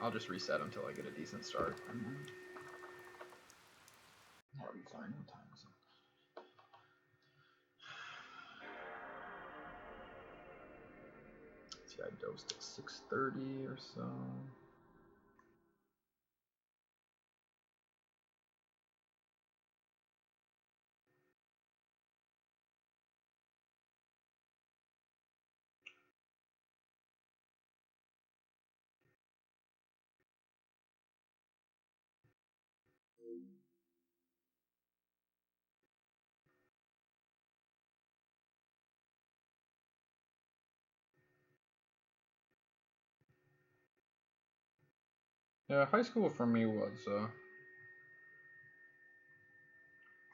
I'll just reset until I get a decent start. That'll be fine. What time is it? Let's see, I dosed at 6:30 or so. Yeah, high school for me was.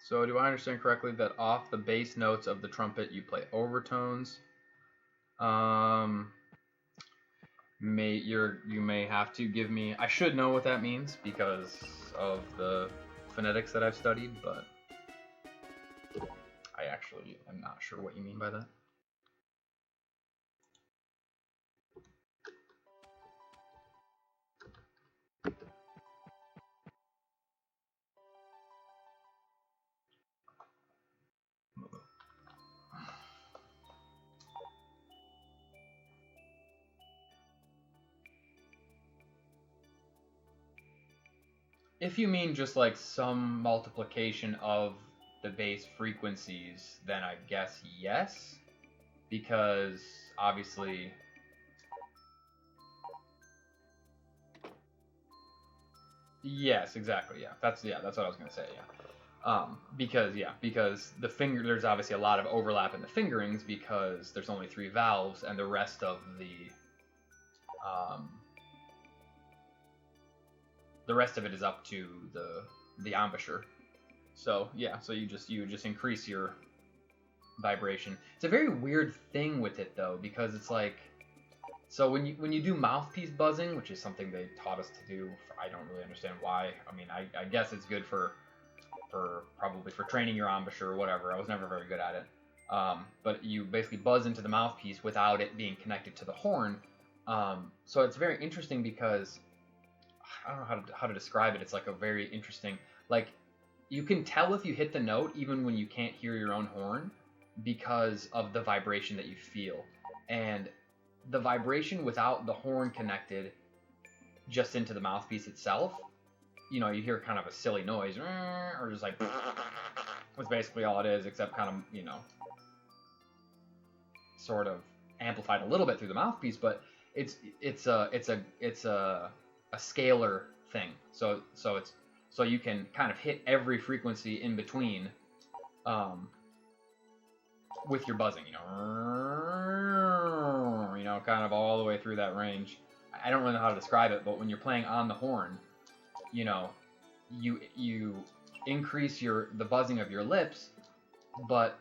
So do I understand correctly that off the bass notes of the trumpet you play overtones? You may have to give me. I should know what that means because of the phonetics that I've studied, but I actually am not sure what you mean by that. If you mean just like some multiplication of the bass frequencies, then I guess yes, because obviously. Yes, exactly. Yeah, that's what I was gonna say. Yeah, because the finger, there's obviously a lot of overlap in the fingerings because there's only 3 valves, and the rest of the rest of it is up to the embouchure. So yeah, so you just increase your vibration. It's a very weird thing with it though, because it's like, so when you do mouthpiece buzzing, which is something they taught us to do, I don't really understand why. I mean, I guess it's good for probably for training your embouchure or whatever. I was never very good at it. But you basically buzz into the mouthpiece without it being connected to the horn. So it's very interesting because I don't know how to describe it. It's like a very interesting, like, you can tell if you hit the note even when you can't hear your own horn because of the vibration that you feel. And the vibration without the horn connected just into the mouthpiece itself, you know, you hear kind of a silly noise, or just like, that's basically all it is, except kind of, you know, sort of amplified a little bit through the mouthpiece, but it's a scalar thing. So you can kind of hit every frequency in between, with your buzzing, you know, kind of all the way through that range. I don't really know how to describe it, but when you're playing on the horn, you know, you increase the buzzing of your lips, but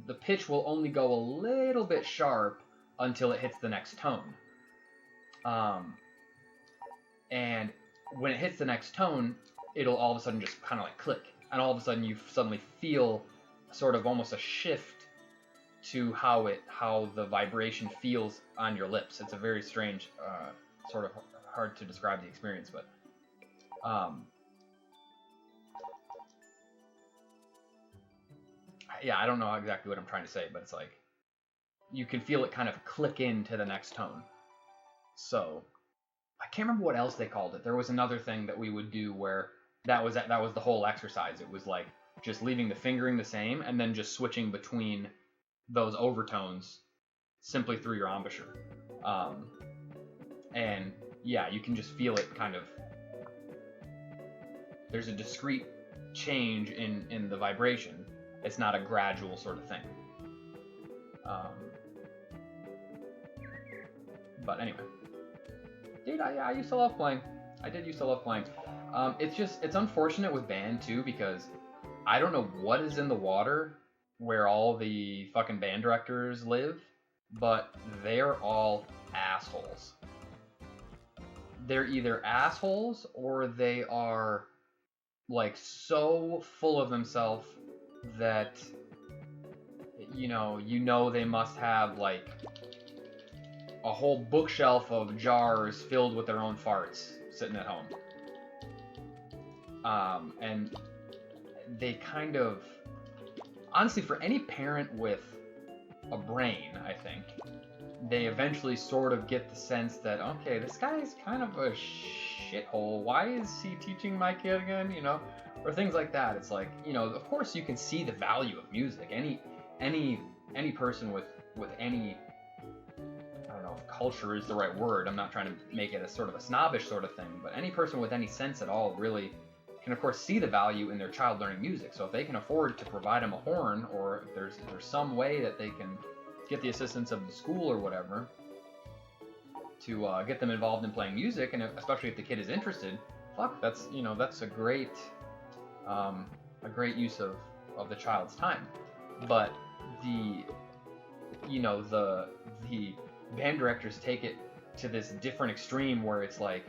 the pitch will only go a little bit sharp until it hits the next tone. And when it hits the next tone, it'll all of a sudden just kind of like click, and all of a sudden you suddenly feel sort of almost a shift to how the vibration feels on your lips. It's a very strange, sort of hard to describe the experience, but yeah, I don't know exactly what I'm trying to say, but it's like you can feel it kind of click into the next tone. So I can't remember what else they called it. There was another thing that we would do where that was the whole exercise. It was like just leaving the fingering the same and then just switching between those overtones simply through your embouchure. And yeah, you can just feel it kind of. There's a discrete change in the vibration. It's not a gradual sort of thing. But anyway, I used to love playing. I did used to love playing. It's unfortunate with band too, because I don't know what is in the water where all the fucking band directors live, but they're all assholes. They're either assholes or they are like so full of themselves that you know they must have like a whole bookshelf of jars filled with their own farts sitting at home. And they kind of, honestly, for any parent with a brain, I think, they eventually sort of get the sense that, okay, this guy's kind of a shithole. Why is he teaching my kid again? You know, or things like that. It's like, you know, of course you can see the value of music. Any person with any, I don't know if culture is the right word. I'm not trying to make it a sort of a snobbish sort of thing, but any person with any sense at all really can, of course, see the value in their child learning music. So if they can afford to provide them a horn, or if there's some way that they can get the assistance of the school or whatever to get them involved in playing music, and especially if the kid is interested, fuck, that's, you know, that's a great use of the child's time. But the, you know, the band directors take it to this different extreme where it's like,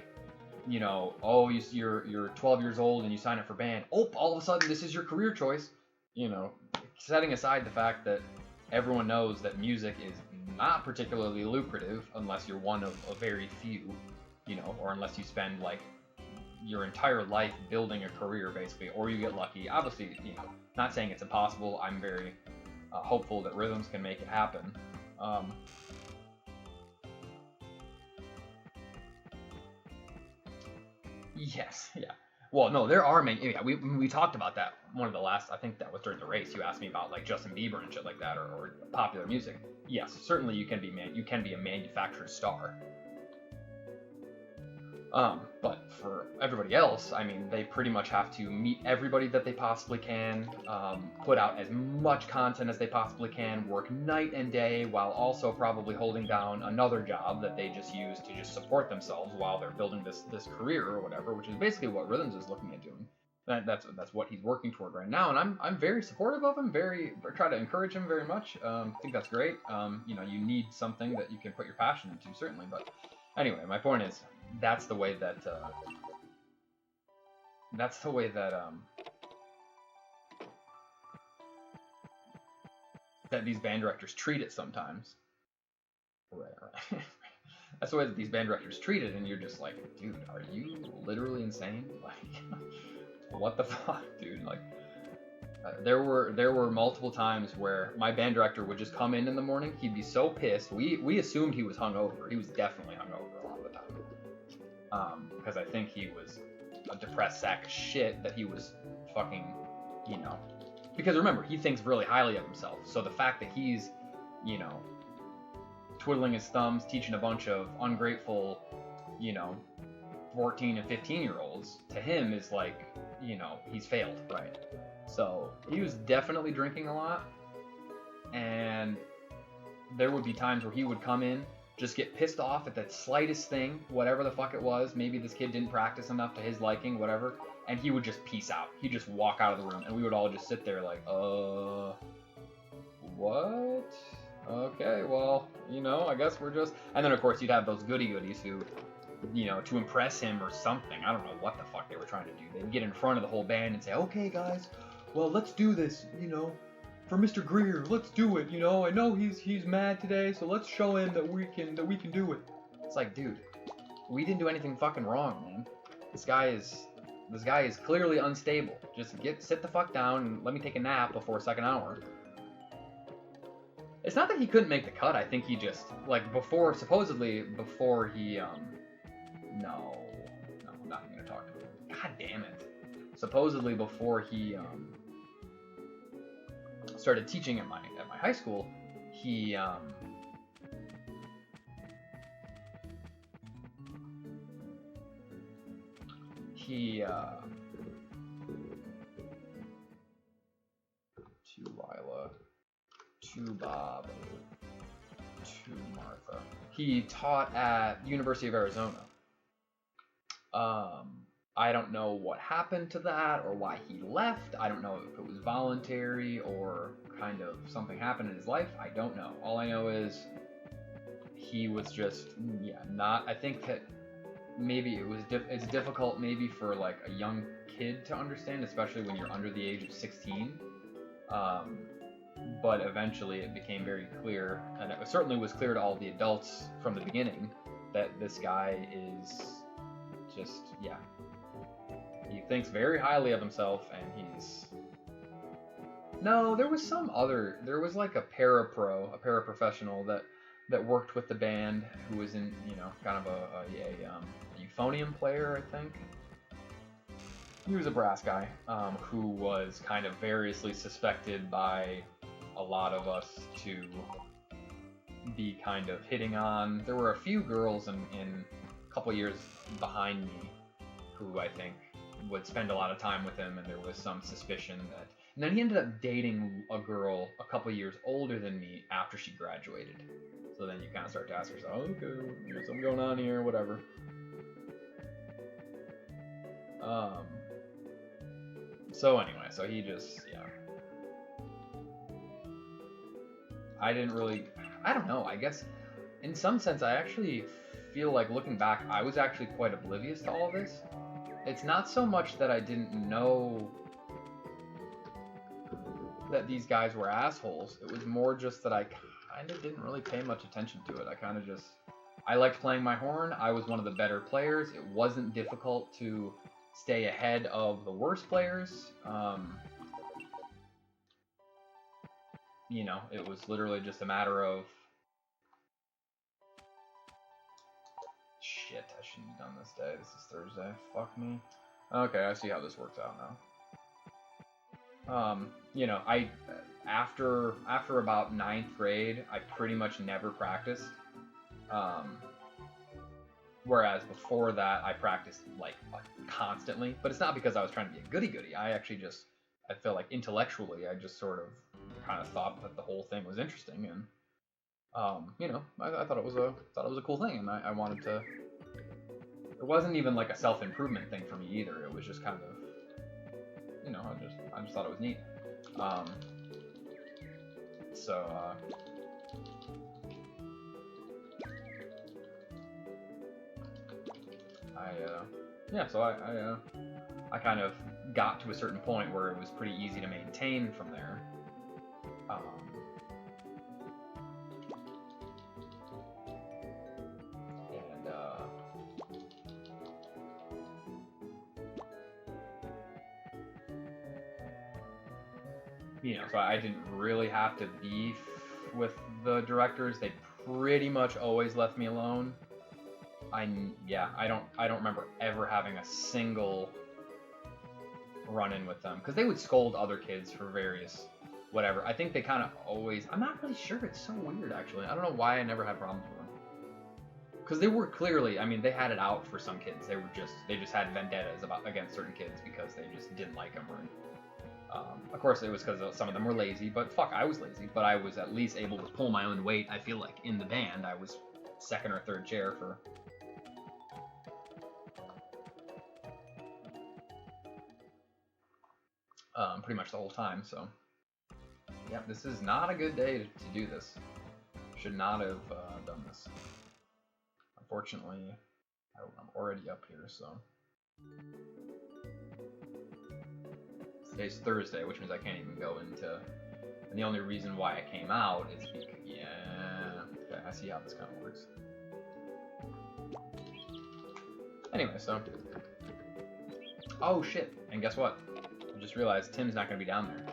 you know, oh, you're 12 years old and you sign up for band. Oh, all of a sudden this is your career choice. You know, setting aside the fact that everyone knows that music is not particularly lucrative unless you're one of a very few, you know, or unless you spend like your entire life building a career basically, or you get lucky. Obviously, you know, not saying it's impossible. I'm very hopeful that rhythms can make it happen. Yes, yeah. Well, no, there are many. Yeah, we talked about that one of the last. I think that was during the race. You asked me about like Justin Bieber and shit like that, or popular music. Yes, certainly you can be a manufactured star. But for everybody else, I mean, they pretty much have to meet everybody that they possibly can, put out as much content as they possibly can, work night and day, while also probably holding down another job that they just use to just support themselves while they're building this career or whatever, which is basically what Rhythms is looking at doing. That's what he's working toward right now, and I'm very supportive of him. Try to encourage him very much. I think that's great. You know, you need something that you can put your passion into, certainly. But anyway, my point is, that's the way that that these band directors treat it sometimes. Right. That's the way that these band directors treat it, and you're just like, dude, are you literally insane? Like, what the fuck, dude? Like, there were multiple times where my band director would just come in the morning. He'd be so pissed. We assumed he was hungover. He was definitely hungover a lot of the time. Because I think he was a depressed sack of shit that he was fucking, you know. Because remember, he thinks really highly of himself. So the fact that he's, you know, twiddling his thumbs, teaching a bunch of ungrateful, you know, 14 and 15-year-olds, to him is like, you know, he's failed, right? So he was definitely drinking a lot, and there would be times where he would come in, just get pissed off at the slightest thing, whatever the fuck it was. Maybe this kid didn't practice enough to his liking, whatever, and he would just peace out. He'd just walk out of the room, and we would all just sit there like, what? Okay, well, you know, I guess we're just... And then, of course, you'd have those goody-goodies who, you know, to impress him or something, I don't know what the fuck they were trying to do. They'd get in front of the whole band and say, okay, guys, well, let's do this, you know, for Mr. Greer, let's do it, you know, I know he's mad today, so let's show him that we can do it. It's like, dude, we didn't do anything fucking wrong, man. This guy is clearly unstable. Just sit the fuck down and let me take a nap before second hour. It's not that he couldn't make the cut. I think he just, like, supposedly before he, no, I'm not even gonna talk to him. God damn it. Supposedly before he, started teaching at my high school, he, to Lila, to Bob, to Martha. He taught at University of Arizona. I don't know what happened to that or why he left. I don't know if it was voluntary or kind of something happened in his life. I don't know. All I know is he was just, not, I think that maybe it's difficult maybe for like a young kid to understand, especially when you're under the age of 16. but eventually it became very clear, and it certainly was clear to all the adults from the beginning, that this guy is just, yeah, he thinks very highly of himself, and he's... No, there was like a paraprofessional that worked with the band, who was in, kind of a euphonium player, I think. He was a brass guy, who was kind of variously suspected by a lot of us to be kind of hitting on. There were a few girls in a couple years behind me who I think would spend a lot of time with him, and there was some suspicion that... And then he ended up dating a girl a couple years older than me after she graduated. So then you kind of start to ask yourself, okay, there's something going on here, whatever. So anyway, so he just, yeah. I don't know, I guess in some sense I actually feel like, looking back, I was actually quite oblivious to all this. It's not so much that I didn't know that these guys were assholes. It was more just that I kind of didn't really pay much attention to it. I liked playing my horn. I was one of the better players. It wasn't difficult to stay ahead of the worst players. It was literally just a matter of... Shit, I shouldn't have done this day. This is Thursday. Fuck me. Okay, I see how this works out now. After about 9th grade, I pretty much never practiced. Whereas before that, I practiced like constantly. But it's not because I was trying to be a goody-goody. I feel like intellectually, I just sort of kind of thought that the whole thing was interesting, and I thought it was a cool thing, and I wanted to. It wasn't even like a self-improvement thing for me either. It was just kind of, I just thought it was neat. I kind of got to a certain point where it was pretty easy to maintain from there. So I didn't really have to beef with the directors. They pretty much always left me alone. I don't remember ever having a single run-in with them, because they would scold other kids for various whatever. I think they kind of always... I'm not really sure. It's so weird, actually. I don't know why I never had problems with them. Because they were clearly... they had it out for some kids. They just had vendettas against certain kids because they just didn't like them. Of course, it was because some of them were lazy, but fuck, I was lazy. But I was at least able to pull my own weight. I feel like in the band, I was second or third chair for... pretty much the whole time, so... Yeah, this is not a good day to do this. Should not have done this. Unfortunately, I'm already up here, so... Today's Thursday, which means I can't even go into... And the only reason why I came out is because... Yeah... Okay, I see how this kind of works. Anyway, so... Oh, shit! And guess what? I just realized Tim's not going to be down there.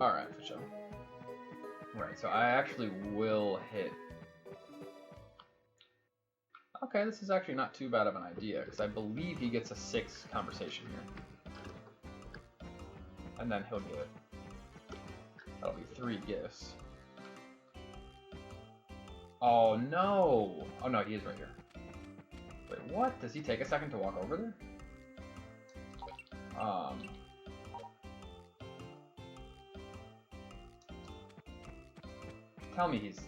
Alright, for sure. Right, so I actually will hit... Okay, this is actually not too bad of an idea, because I believe he gets a 6 conversation here. And then he'll get... That'll be 3 gifts. Oh, no! Oh, no, he is right here. Wait, what? Does he take a second to walk over there? Tell me he's...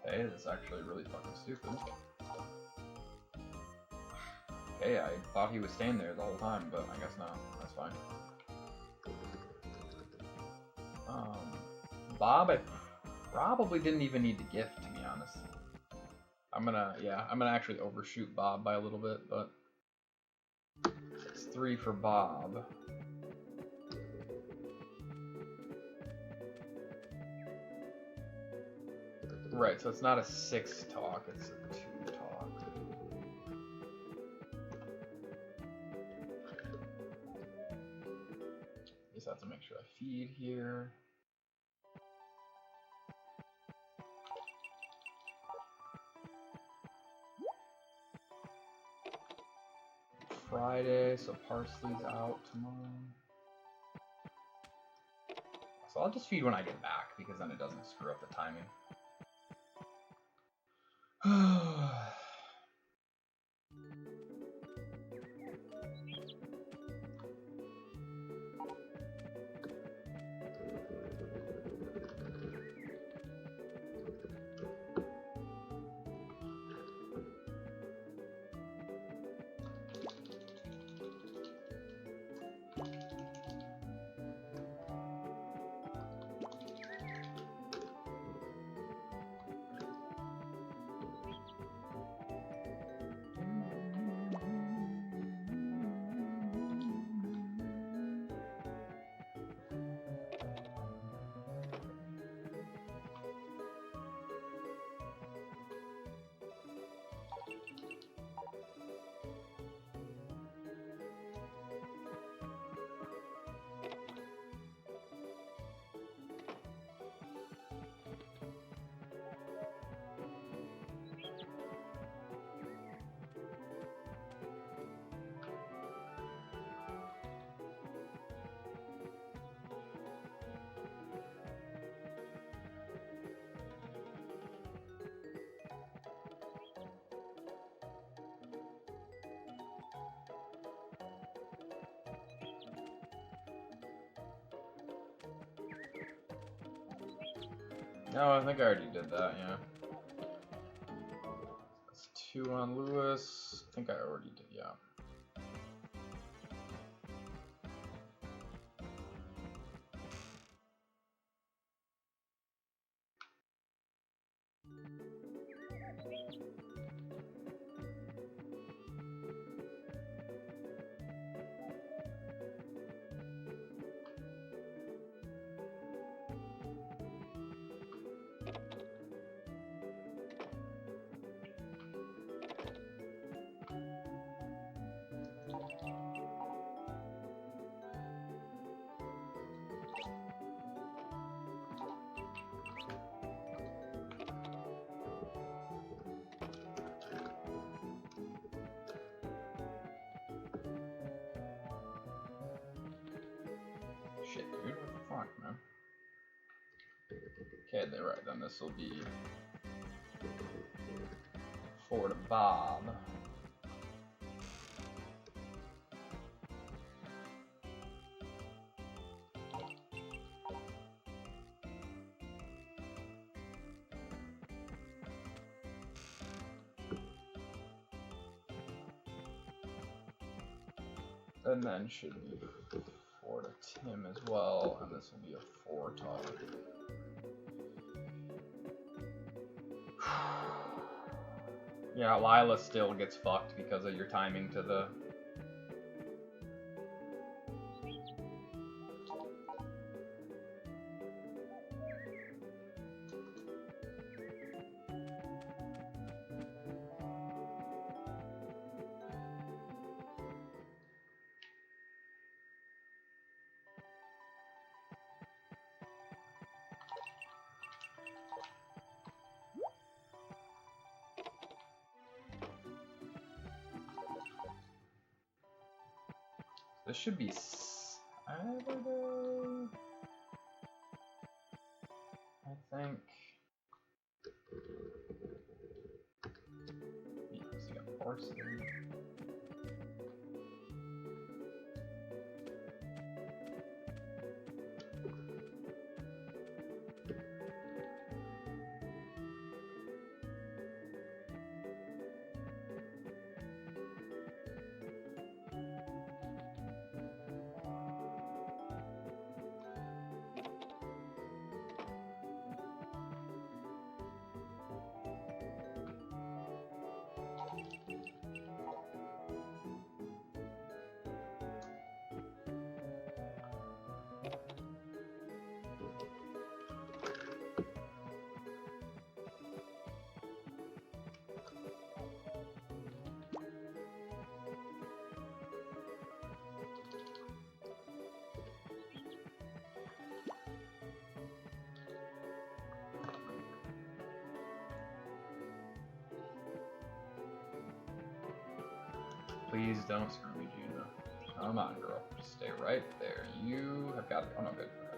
Hey, this is actually really fucking stupid. Okay, I thought he was staying there the whole time, but I guess not. That's fine. Bob, I probably didn't even need to gift, to be honest. I'm gonna actually overshoot Bob by a little bit, but it's 3 for Bob. Right, so it's not a 6 talk, it's a 2 talk. Just have to make sure I feed here. Friday, so parsley's out tomorrow. So I'll just feed when I get back, because then it doesn't screw up the timing. No, I think I already did that, yeah. That's 2 on Lewis. I think I already did, yeah. Shit, dude, what the fuck, man? Okay, they're right, then this will be 4 to Bob. And then should be 4 to Tim as well, and this will be a 4 talk. Yeah, Lila still gets fucked because of your timing to the... This should be Saturday, I think. Yeah, so you got parsley. Please don't screw me, Gina. Come on, girl. Just stay right there. You have got it. Oh, no, good. Okay.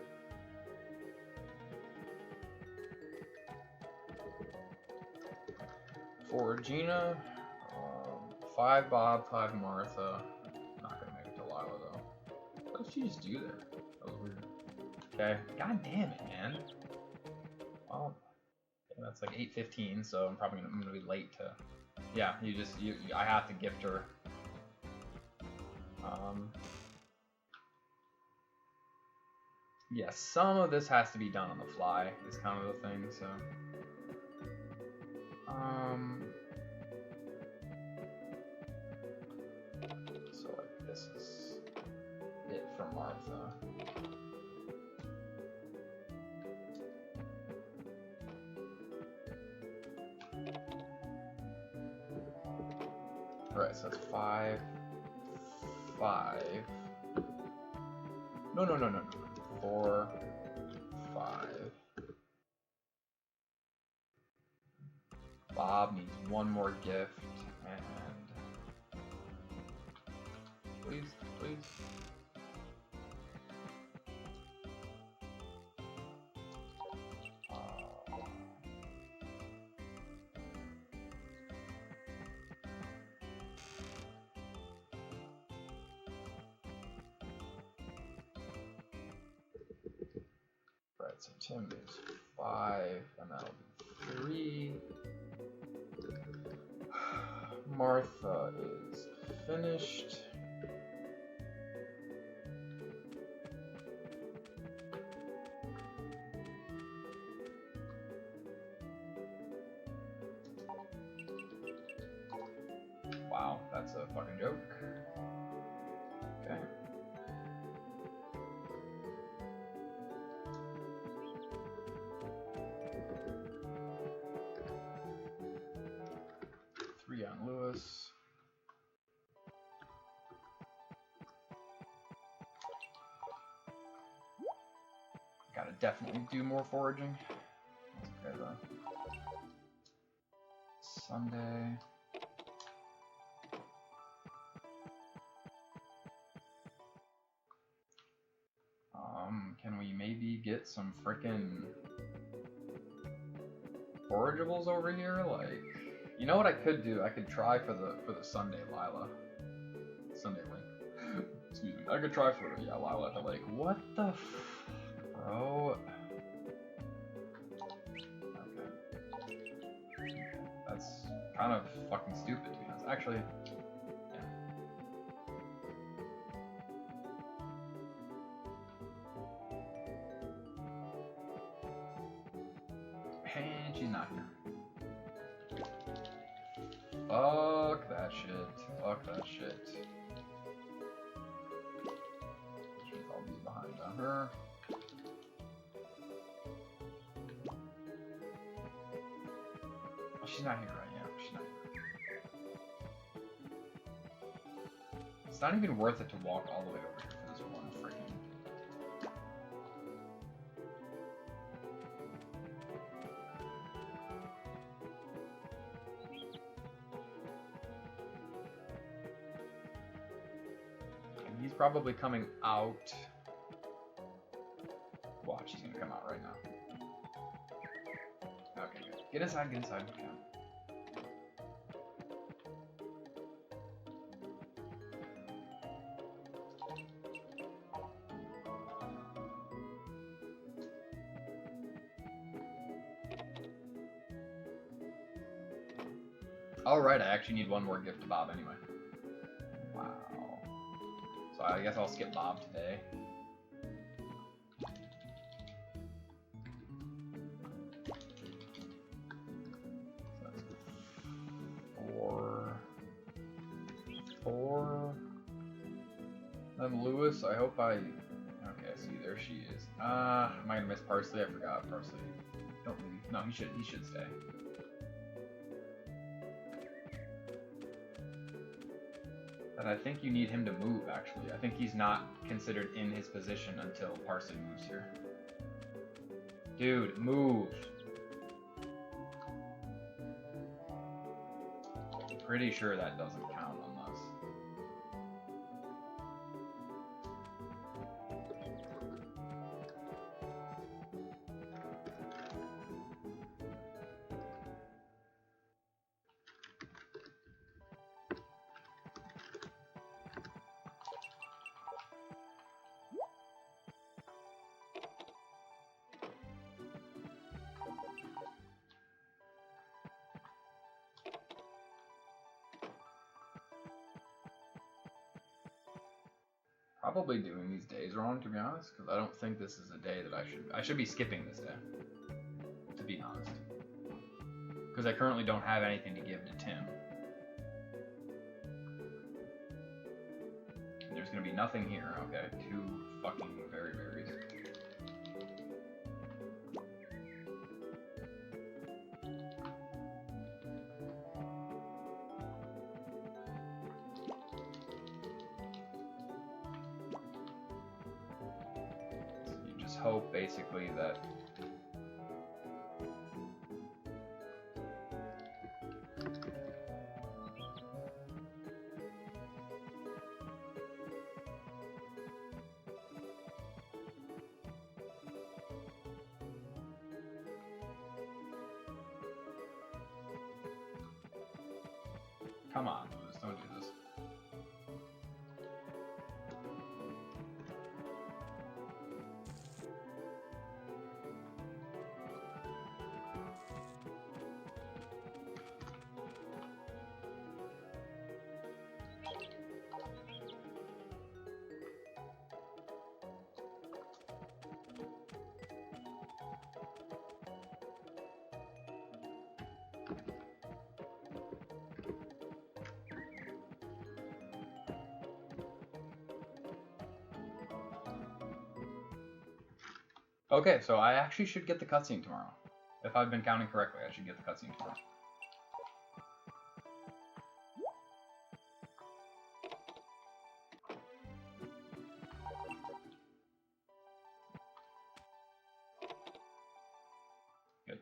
For Gina, 5 Bob, 5 Martha. Not gonna make it to Lila, though. What did she just do there? That was weird. Okay. God damn it, man. Well, yeah, that's like 8:15, so I'm probably gonna be late to. Yeah, I have to gift her. Yeah, some of this has to be done on the fly, is kind of the thing, so. So, like, this is it for Martha. Alright, so that's 5, 5. No. 4, 5. Bob needs one more gift, and please. Right, so Tim is 5, and that'll be 3. Martha is finished. Wow, that's a fucking joke. Okay. On Lewis. Gotta definitely do more foraging. Okay, though. Sunday. Can we maybe get some frickin' forageables over here? Like, you know what I could do? I could try for the Sunday Lila. Sunday link. Excuse me. I could try for Lila at the lake. What the bro? Okay. That's kind of fucking stupid to be honest. Actually, yeah. And she's not here. Fuck that shit. Fuck that shit. I'll be behind on her. She's not here right now. She's not here. It's not even worth it to walk all the way over here for this one freaking. He's probably coming out. Watch, he's gonna come out right now. Okay, good. Get inside, Okay. Alright, I actually need one more gift to Bob anyway. Wow. So I guess I'll skip Bob today. So that's 4. Then Lewis, I hope I... Okay, I see, there she is. Am I gonna miss Parsley? I forgot Parsley. Don't leave. No, he should stay. And I think you need him to move, actually. I think he's not considered in his position until Parsley moves here. Dude, move! I'm pretty sure that doesn't count on this. probably doing these days wrong, to be honest, because I don't think this is a day that I should be skipping this day, to be honest, because I currently don't have anything to give to Tim. And there's gonna be nothing here. Okay, 2 fucking very berries. Hope basically that come on, Lewis, don't do this. Okay, so I actually should get the cutscene tomorrow. If I've been counting correctly, I should get the cutscene tomorrow. Good.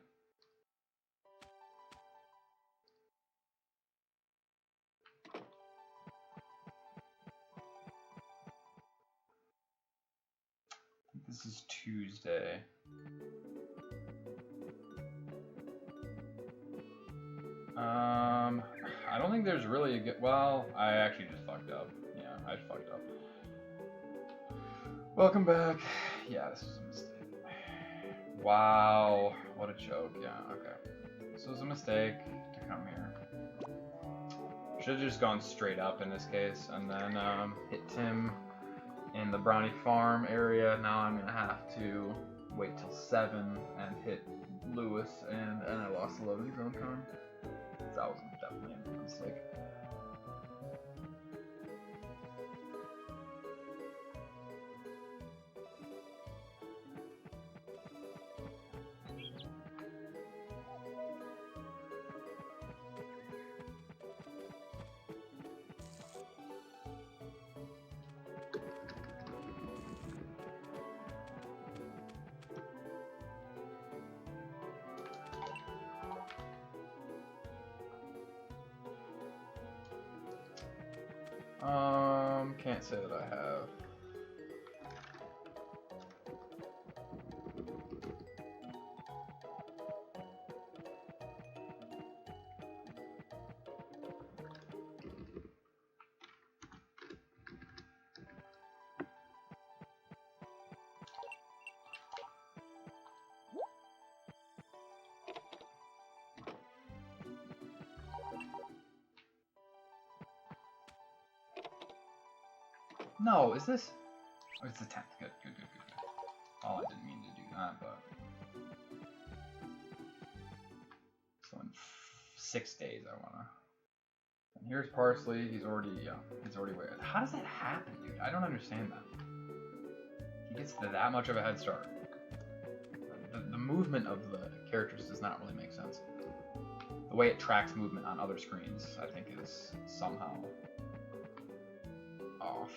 This is Tuesday. I don't think there's really a good... Well, I actually just fucked up. Yeah, I fucked up. Welcome back. Yeah, this was a mistake. Wow, what a joke. Yeah, okay. This was a mistake to come here. Should have just gone straight up in this case, and then hit Tim in the Brownie Farm area. Now I'm gonna have to wait till 7 and hit Lewis, and I lost the loading zone time. That was definitely a mistake. Can't say that I have. No, is this? Oh, it's the 10th. Good. Oh, I didn't mean to do that, but... So in 6 days I wanna... And here's Parsley, he's already way... How does that happen, dude? I don't understand that. He gets that much of a head start. The movement of the characters does not really make sense. The way it tracks movement on other screens, I think, is somehow off.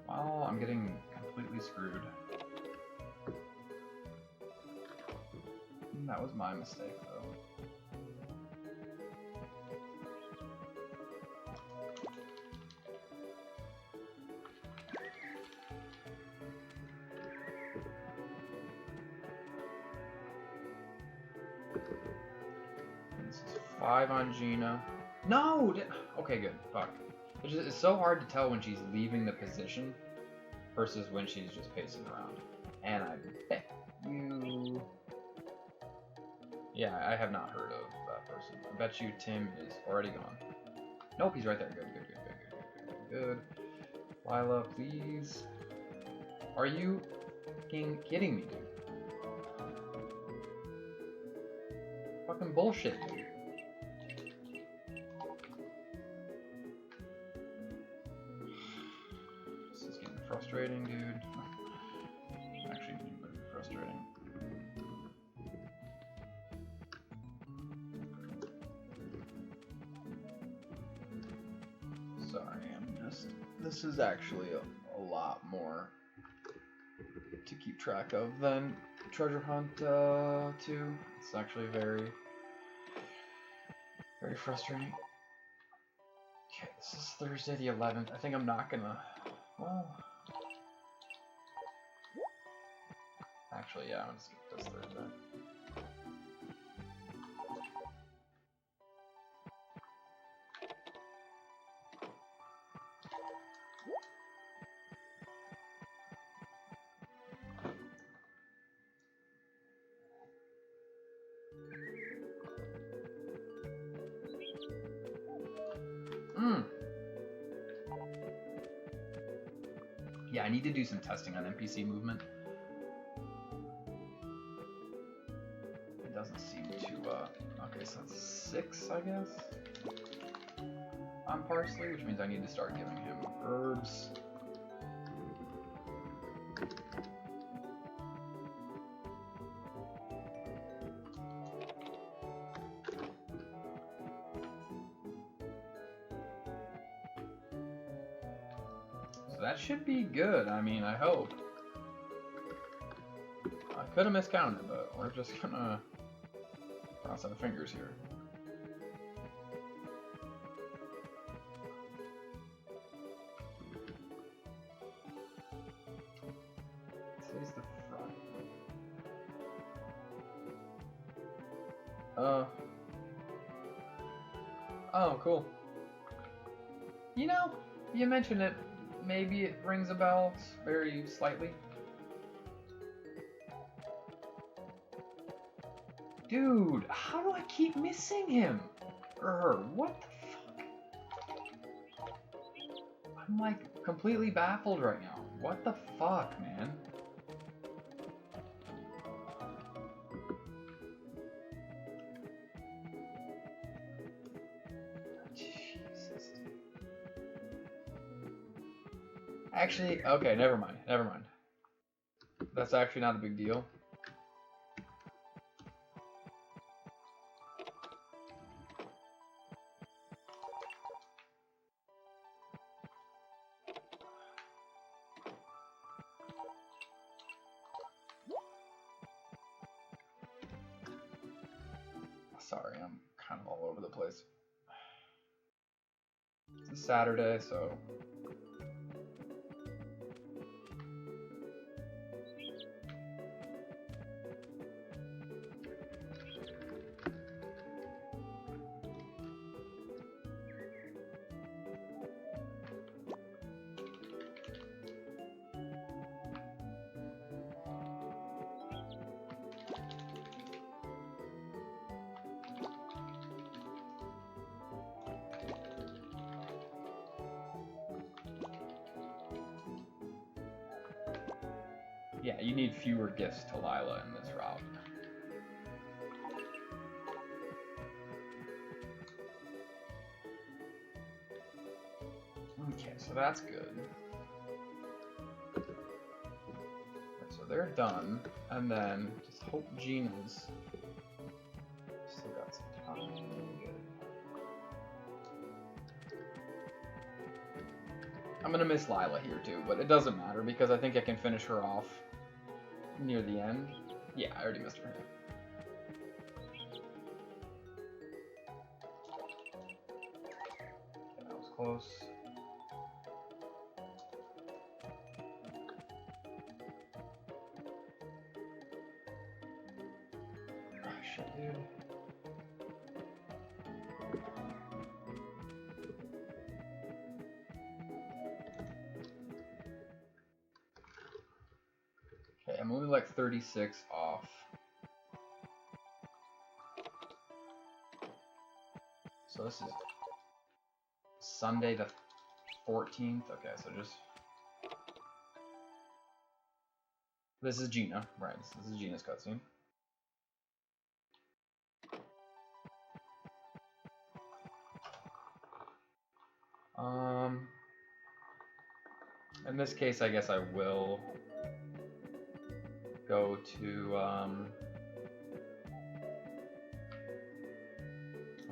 Well, I'm getting completely screwed. That was my mistake, though. This is 5 on Gina. No! Okay, good. Fuck. It's so hard to tell when she's leaving the position versus when she's just pacing around. And I bet you... Yeah, I have not heard of that person. I bet you Tim is already gone. Nope, he's right there. Good, good, good, good, good, good, good. Lila, please. Are you fucking kidding me, dude? Fucking bullshit, dude. This is getting frustrating, dude. Actually, pretty frustrating. Sorry, this is actually a lot more to keep track of than Treasure Hunt 2. It's actually very, very frustrating. Okay, this is Thursday the 11th. I think I'm not gonna, well, actually, yeah, I'm gonna skip this Thursday. Yeah, I need to do some testing on NPC movement. It doesn't seem to, okay, so that's 6, I guess, on Parsley, which means I need to start giving him herbs. That should be good. I mean, I hope. I could have miscounted, but we're just gonna cross our fingers here. Today's the Friday. Oh, cool. You know, you mentioned it. Maybe it rings a bell very slightly. Dude, how do I keep missing him? Or her? What the fuck? I'm like completely baffled right now. What the fuck, man? Actually, okay, never mind. Never mind. That's actually not a big deal. Sorry, I'm kind of all over the place. It's a Saturday, so... Yeah, you need fewer gifts to Lila in this route. Okay, so that's good. So they're done, and then just hope Gina's still got some time. Good. I'm gonna miss Lila here too, but it doesn't matter because I think I can finish her off near the end. Yeah, I already missed her. Okay, that was close. Oh, shit, dude. I'm only like 36 off. So this is Sunday the 14th. Okay, so just... This is Gina, right? This is Gina's cutscene. In this case, I guess I will go to, I'll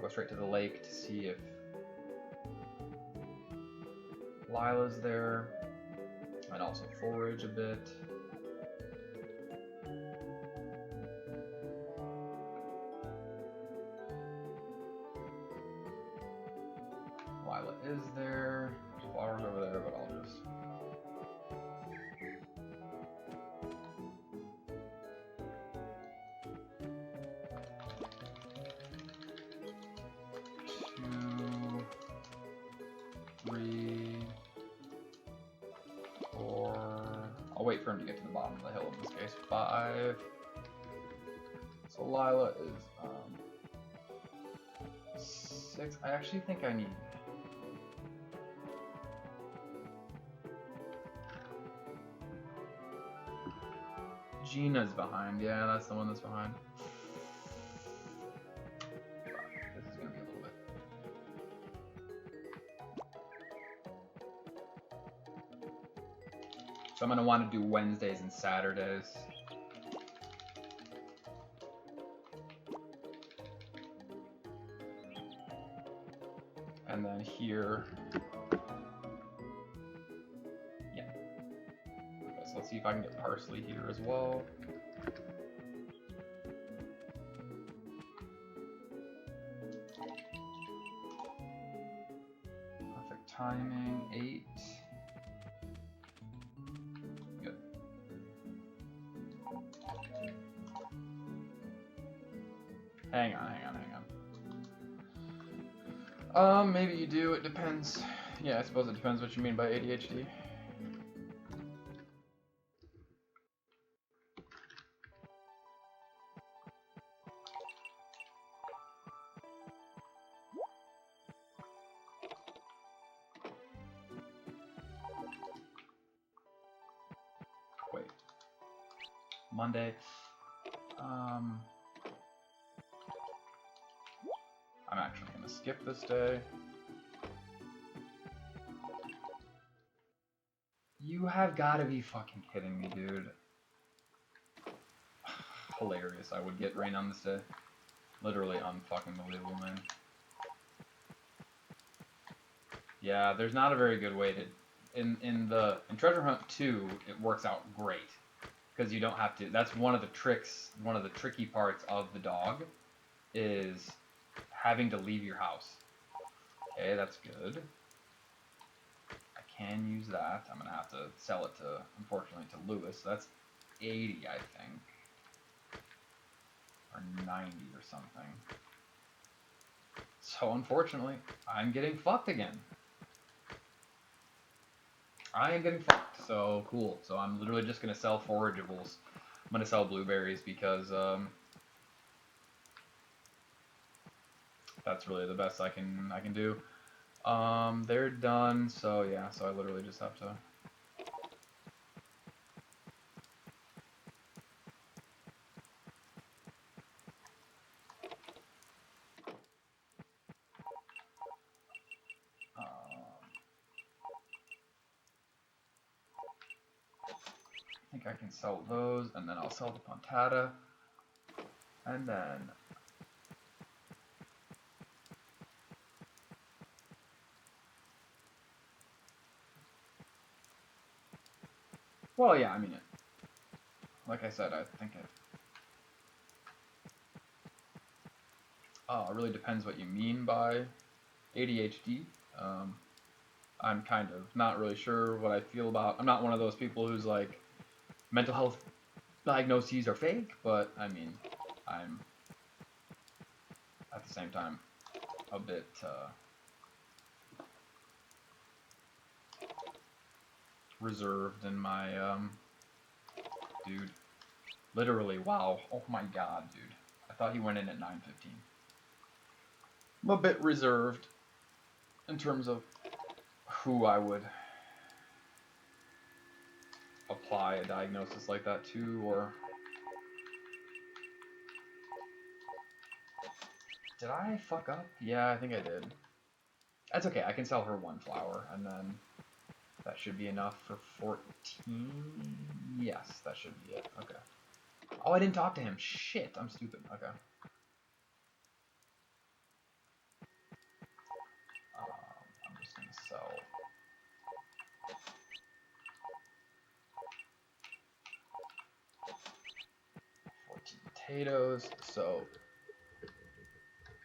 go straight to the lake to see if Lila's there, and also forage a bit. Lila is there. There's flowers over there, but I'll just... I'll wait for him to get to the bottom of the hill in this case. 5. So Lila is 6. I actually think I need... Gina's behind. Yeah, that's the one that's behind. This is gonna be a little bit... So I'm gonna want to do Wednesdays and Saturdays. And then here... Yeah. Okay, so let's see if I can get parsley here as well. Perfect timing, 8. Good. Hang on. Maybe you do, it depends. Yeah, I suppose it depends what you mean by ADHD. Wait. Monday. I'm actually gonna skip this day. You have gotta be fucking kidding me, dude. Hilarious. I would get rain on this day. Literally unfucking believable, man. Yeah, there's not a very good way to... In Treasure Hunt 2, it works out great. Because you don't have to... That's one of the tricks, one of the tricky parts of the dog, is having to leave your house. Okay, that's good. I can use that. I'm gonna have to sell it to, unfortunately, to Lewis. That's 80, I think. Or 90 or something. So unfortunately, I'm getting fucked again. I am getting fucked. So cool. So I'm literally just gonna sell forageables. I'm gonna sell blueberries because that's really the best I can do. They're done. So yeah. So I literally just have to. I think I can sell those, and then I'll sell the puntata, and then well, yeah, I mean it. Like I said, I think it. It really depends what you mean by ADHD. I'm kind of not really sure what I feel about. I'm not one of those people who's like, mental health diagnoses are fake, but I mean, I'm at the same time a bit reserved in my dude. Literally, wow. Oh my god, dude. I thought he went in at 9:15. I'm a bit reserved in terms of who I would apply a diagnosis like that to, or... Did I fuck up? Yeah, I think I did. That's okay, I can sell her 1 flower, and then that should be enough for 14? Yes, that should be it. Okay. Oh, I didn't talk to him. Shit, I'm stupid. Okay. I'm just gonna sell... 14 potatoes, so...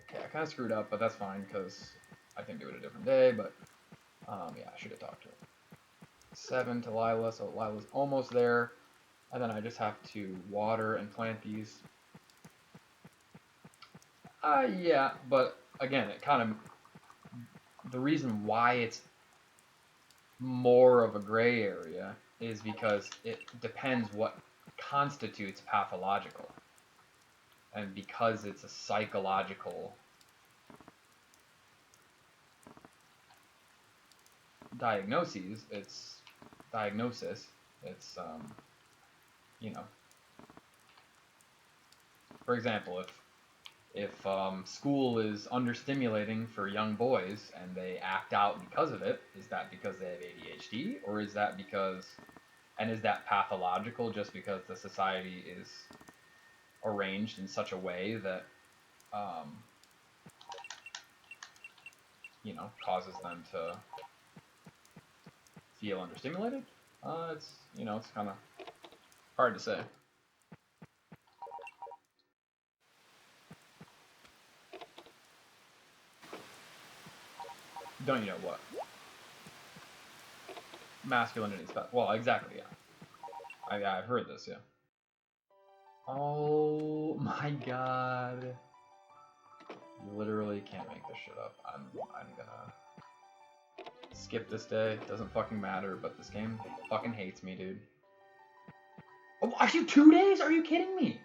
Okay, I kind of screwed up, but that's fine, because I can do it a different day, but... yeah, I should have talked to him. 7 to Lila, so Lila's almost there. And then I just have to water and plant these. Yeah, but again, it kind of... The reason why it's more of a gray area is because it depends what constitutes pathological. And because it's a psychological diagnosis, it's you know, for example, if school is understimulating for young boys and they act out because of it, is that because they have ADHD, or is that because, and is that pathological just because the society is arranged in such a way that you know, causes them to feel understimulated? It's, you know, it's kind of hard to say. Don't you know what? Masculinity is bad. Well, exactly, yeah. I've heard this, yeah. Oh my god. You literally can't make this shit up. I'm gonna skip this day. It doesn't fucking matter, but this game fucking hates me, dude. Oh, actually 2 days? Are you kidding me?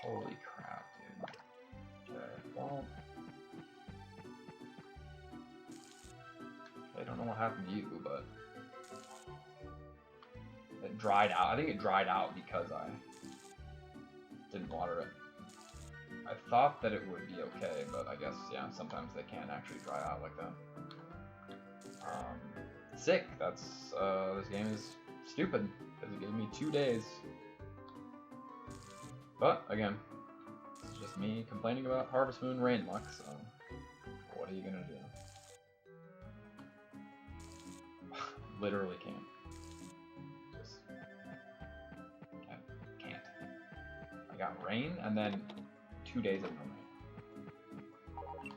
Holy crap, dude. Okay, well... I don't know what happened to you, but... It dried out. I think it dried out because I didn't water it. I thought that it would be okay, but I guess, yeah, sometimes they can't actually dry out like that. Sick. That's, this game is stupid, because it gave me 2 days. But, again, it's just me complaining about Harvest Moon rain luck, so what are you gonna do? Literally can't. Just can't. I got rain, and then 2 days of no rain.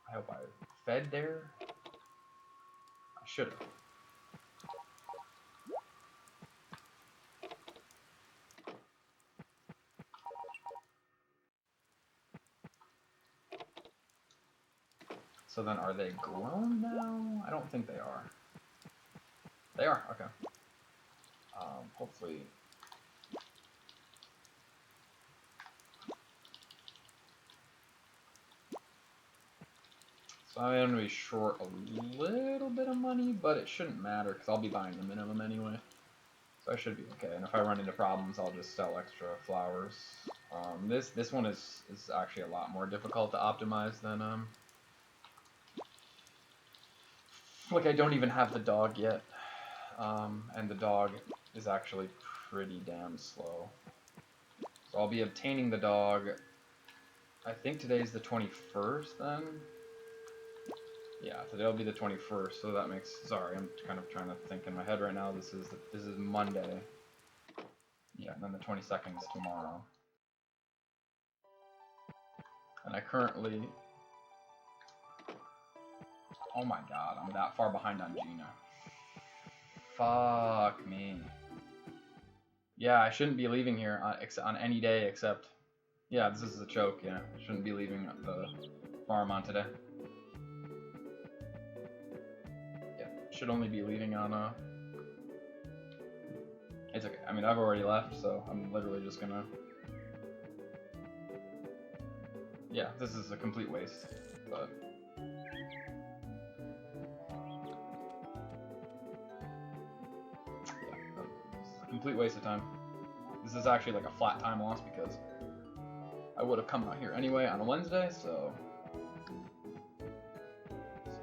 I hope I fed there. I should have. So then, are they grown now? I don't think they are. They are, okay. Hopefully... So I'm going to be short a little bit of money, but it shouldn't matter, because I'll be buying the minimum anyway. So I should be okay, and if I run into problems, I'll just sell extra flowers. This one is actually a lot more difficult to optimize than, like, I don't even have the dog yet, and the dog is actually pretty damn slow. So I'll be obtaining the dog, I think today's the 21st then? Yeah, today'll be the 21st, so that makes, sorry, I'm kind of trying to think in my head right now, this is Monday. Yeah, and then the 22nd is tomorrow. And I currently, oh my god, I'm that far behind on Gina. Fuck me. Yeah, I shouldn't be leaving here on any day except... Yeah, this is a choke, yeah. I shouldn't be leaving the farm on today. Yeah, should only be leaving on It's okay. I mean, I've already left, so I'm literally just gonna... Yeah, this is a complete waste, but... Yeah, this is a complete waste of time. This is actually like a flat time loss because I would have come out here anyway on a Wednesday, so...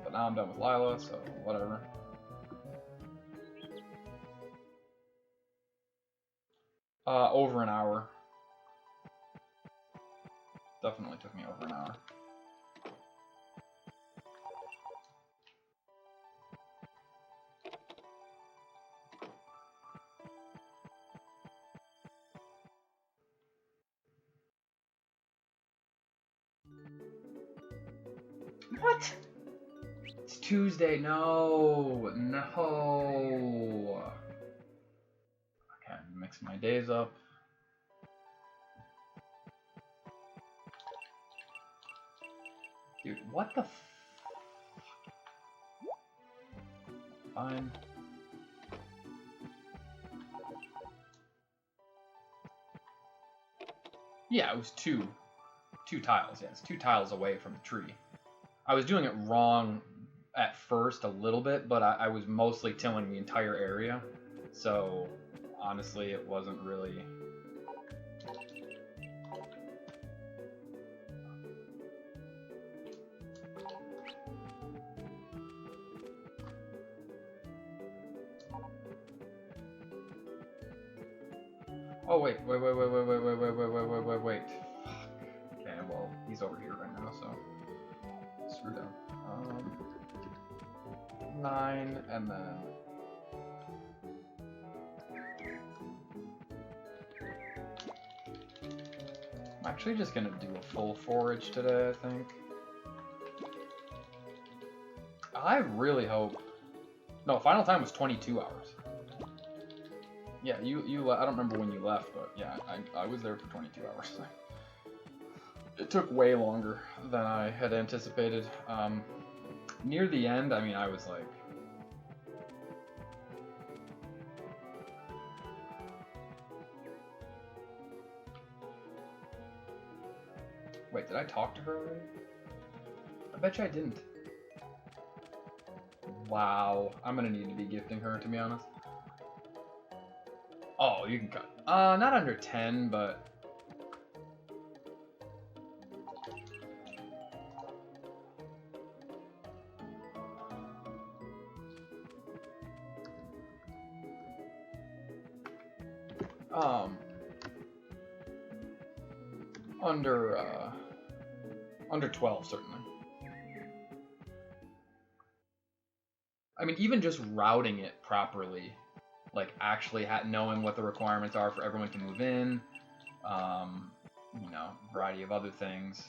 But now I'm done with Lila, so whatever. Over an hour. Definitely took me over an hour. What? It's Tuesday. No. No. I can't mix my days up. Dude, what the f... Fine. Yeah, it was two tiles. Yeah, it's 2 tiles away from the tree. I was doing it wrong at first a little bit, but I was mostly tilling the entire area. So, honestly, it wasn't really... Oh, wait. Fuck. Okay, well, he's over here right now, so... Screw down. 9, and then... I'm actually just gonna do a full forage today, I think. I really hope... No, final time was 22 hours. Yeah, you I don't remember when you left, but yeah, I was there for 22 hours. It took way longer than I had anticipated. Near the end, I mean, I was like... Wait, did I talk to her already? I bet you I didn't. Wow, I'm gonna need to be gifting her, to be honest. Oh, you can cut. Not under 10, but... Under 12, certainly. I mean, even just routing it properly, like actually knowing what the requirements are for everyone to move in, you know, variety of other things.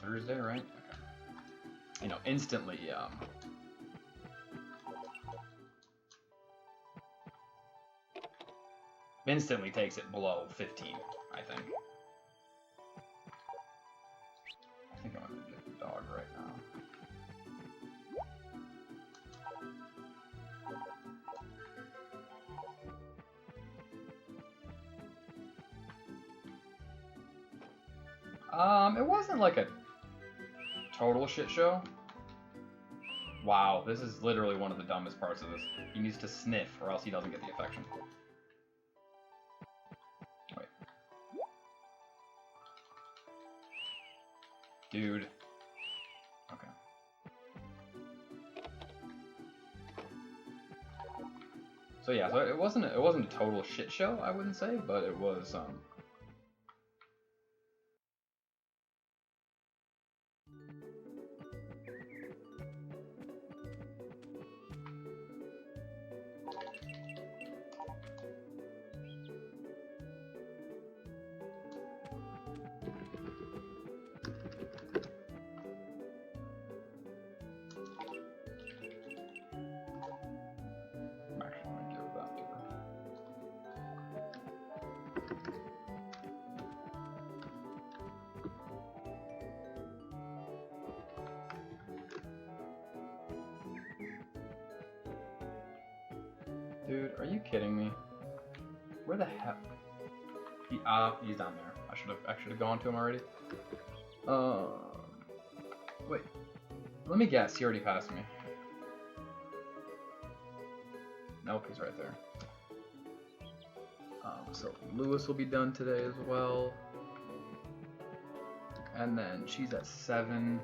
Thursday, right? Okay. You know, instantly, instantly takes it below 15, I think. I think I'm gonna get the dog right now. It wasn't like a total shit show. Wow, this is literally one of the dumbest parts of this. He needs to sniff or else he doesn't get the affection. Wait. Dude. Okay. So yeah, so it wasn't a total shit show, I wouldn't say, but it was Dude, are you kidding me? Where the heck? He's down there. I should have gone to him already. Wait. Let me guess. He already passed me. Nope, he's right there. So Lewis will be done today as well. And then she's at 7.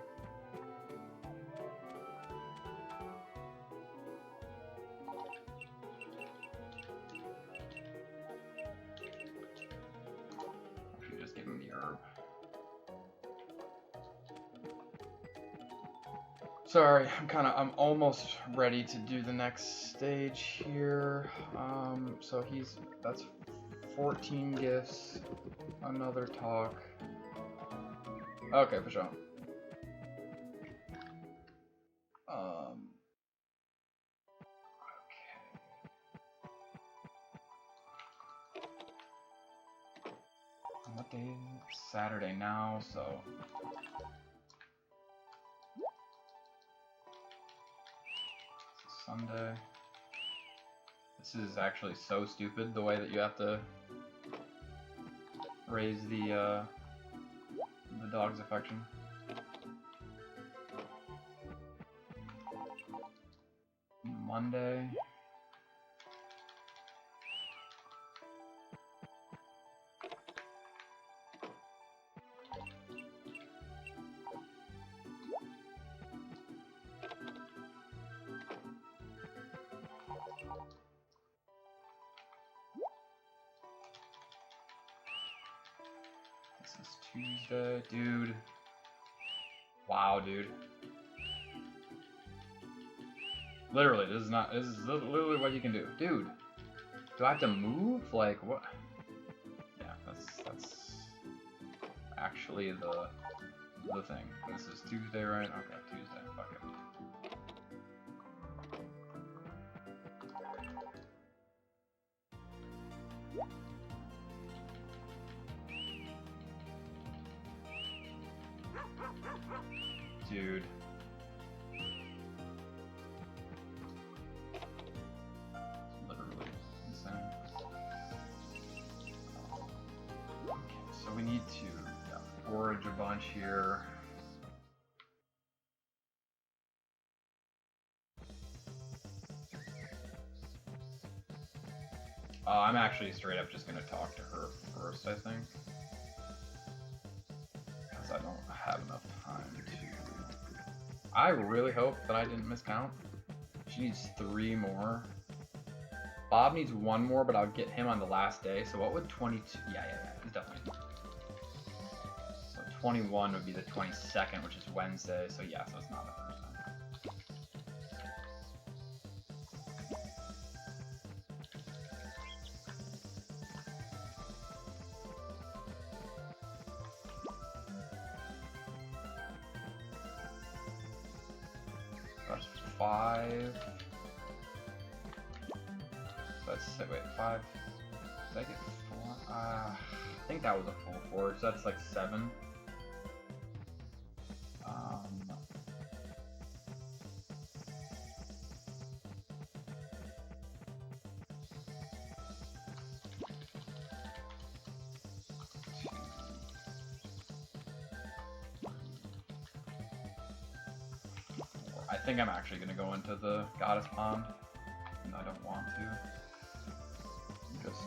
Actually, just give him the herb. Sorry, I'm almost ready to do the next stage here. So that's 14 gifts, another talk. Okay, for sure. What day is it? Saturday now, so Sunday. This is actually so stupid, the way that you have to raise the dog's affection. Monday. This is Tuesday, dude. Wow, dude. Literally, this is literally what you can do. Dude, do I have to move? Like, what? Yeah, that's actually the thing. This is Tuesday, right? Okay, Tuesday. Fuck it. Dude. Literally insane. Okay, so we need to forage a bunch here. I'm actually straight up just gonna talk to her first, I think. Because I don't have enough time to... I really hope that I didn't miscount. She needs 3 more. Bob needs 1 more, but I'll get him on the last day. So what would 22... Yeah, he's definitely... So 21 would be the 22nd, which is Wednesday. So yeah, so it's not a Thursday. That's 5. So that's, wait, 5. Did I get 4? I think that was a full forge, so that's like 7. I think I'm actually going to go into the Goddess Pond, and I don't want to. Just,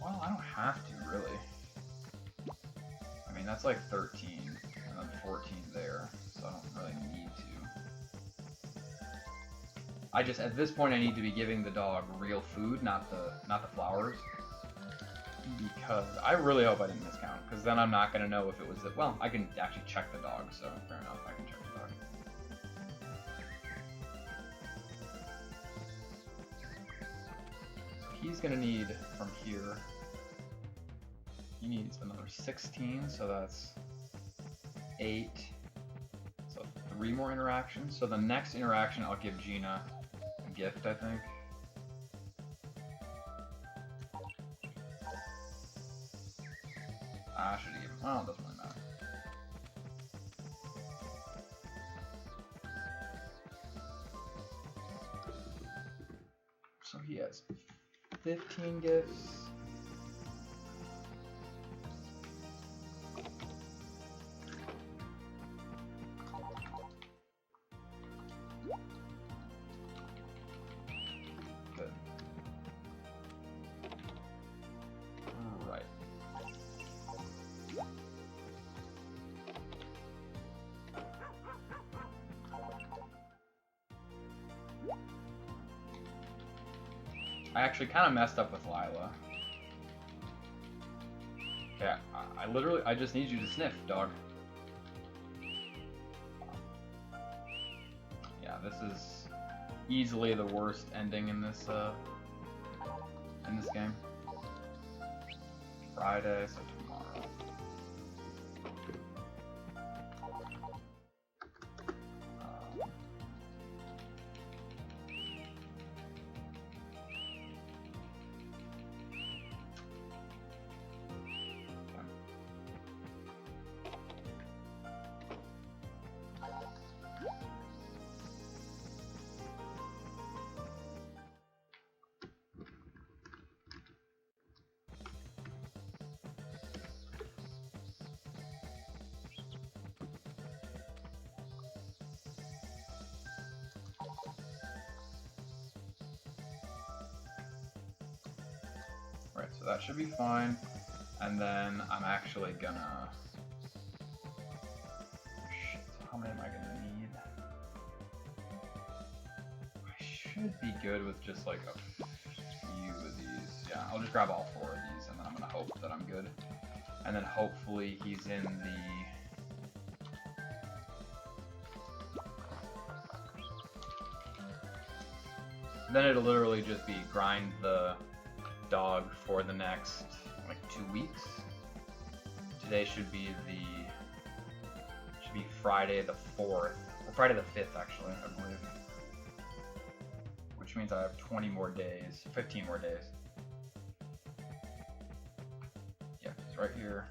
well, I don't have to, really. I mean, that's like 13, and then 14 there, so I don't really need to. I just, at this point, I need to be giving the dog real food, not the flowers. Because I really hope I didn't miscount, because then I'm not going to know if it was, well, I can actually check the dog, so fair enough, I can check the dog. He's gonna need from here. He needs another 16, so that's 8. So 3 more interactions. So the next interaction, I'll give Gina a gift, I think. I should have given. Well, it doesn't really matter. So he has 15 gifts. Good. Alright. I actually kind of messed up with Lila. Yeah, I just need you to sniff, dog. Yeah, this is easily the worst ending in this game. Friday, so tomorrow. Right, so that should be fine. And then I'm actually gonna... Shit, how many am I gonna need? I should be good with just like a few of these. Yeah, I'll just grab all 4 of these and then I'm gonna hope that I'm good. And then hopefully he's in the... Then it'll literally just be grind the dog for the next like 2 weeks. Today should be Friday the 4th, or Friday the 5th actually, I believe. Which means I have 20 more days, 15 more days. Yeah, it's right here.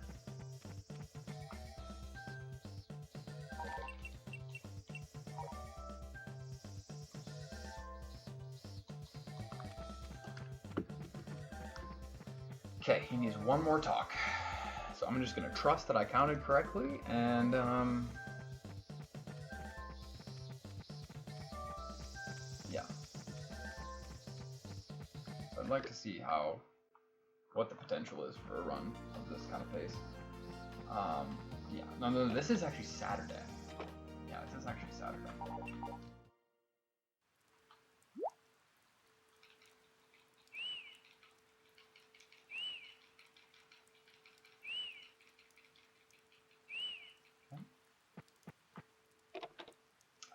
Okay, he needs one more talk. So I'm just gonna trust that I counted correctly, and yeah. So I'd like to see what the potential is for a run of this kind of pace. Yeah, no, this is actually Saturday. Yeah, this is actually Saturday.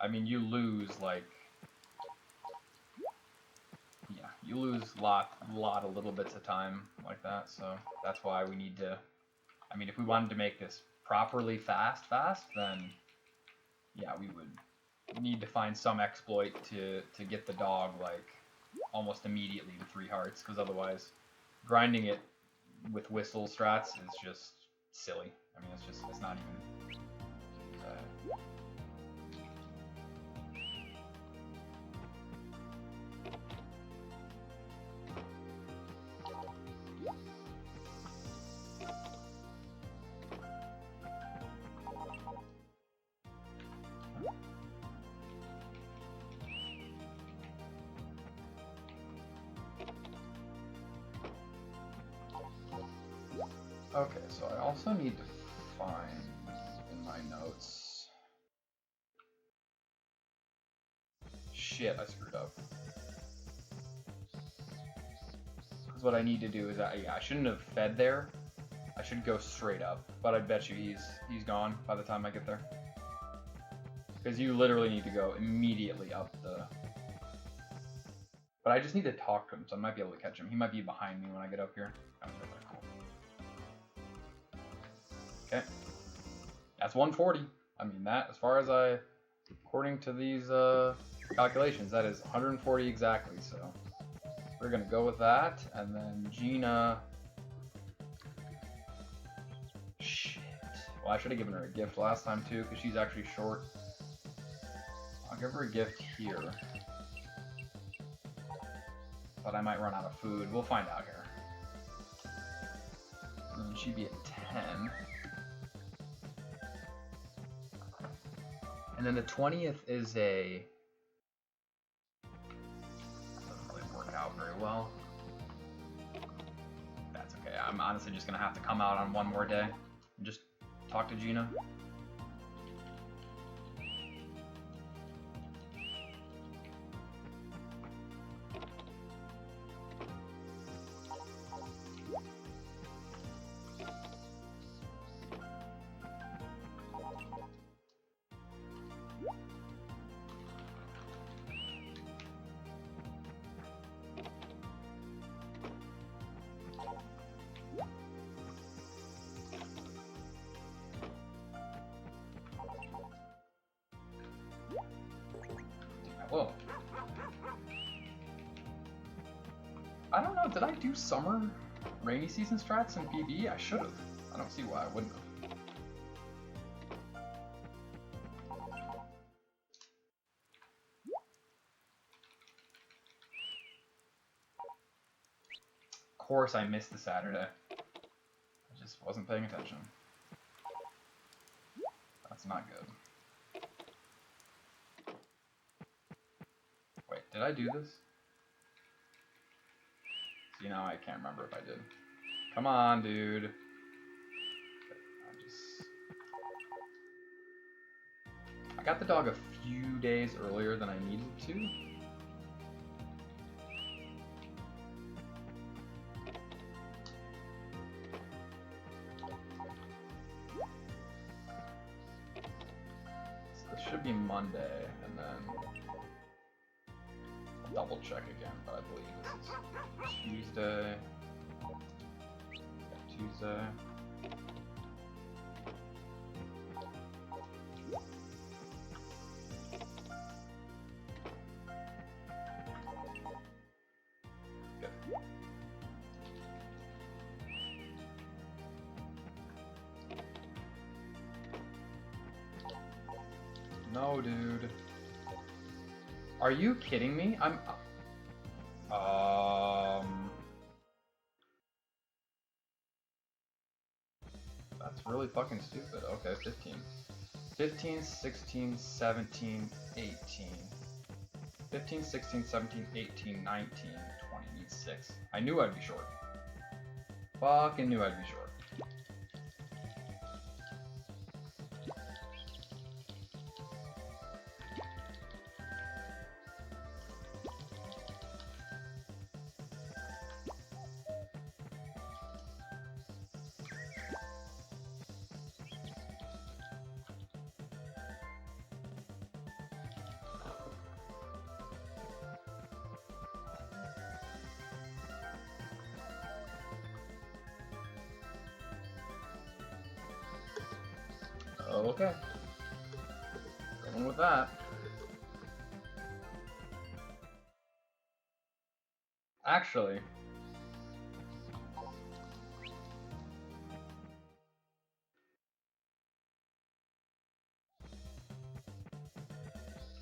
I mean, you lose like, yeah, you lose lot of little bits of time like that. So that's why we need to. I mean, if we wanted to make this properly fast, then yeah, we would need to find some exploit to get the dog like almost immediately to 3 hearts, because otherwise, grinding it with whistle strats is just silly. I mean, it's not even. Okay, so I also need to find in my notes. Shit, I screwed up. Because what I need to do is, yeah, I shouldn't have fed there. I should go straight up, but I bet you he's gone by the time I get there. Because you literally need to go immediately up the... But I just need to talk to him, so I might be able to catch him. He might be behind me when I get up here. Okay. That's 140. I mean, that, as far as according to these calculations, that is 140 exactly, so we're gonna go with that. And then Gina... Shit. Well, I should have given her a gift last time too, because she's actually short. I'll give her a gift here. but I might run out of food. We'll find out here. And she'd be at 10. And then the 20th is a... Doesn't really work out very well. That's okay. I'm honestly just going to have to come out on one more day and just talk to Gina. Whoa. I don't know, did I do summer rainy season strats in PB? I should have. I don't see why I wouldn't have. Of course I missed the Saturday. I just wasn't paying attention. That's not good. Wait, did I do this? See, now I can't remember if I did. Come on, dude. I got the dog a few days earlier than I needed to. So this should be Monday, and then I'll double check again, but I believe this is Tuesday. Yeah, Tuesday. Good. No, dude. Are you kidding me? That's really fucking stupid. Okay, 15. 15, 16, 17, 18. 15, 16, 17, 18, 19, 20. Needs 6. I knew I'd be short. Fucking knew I'd be short. Okay. Going with that. Actually,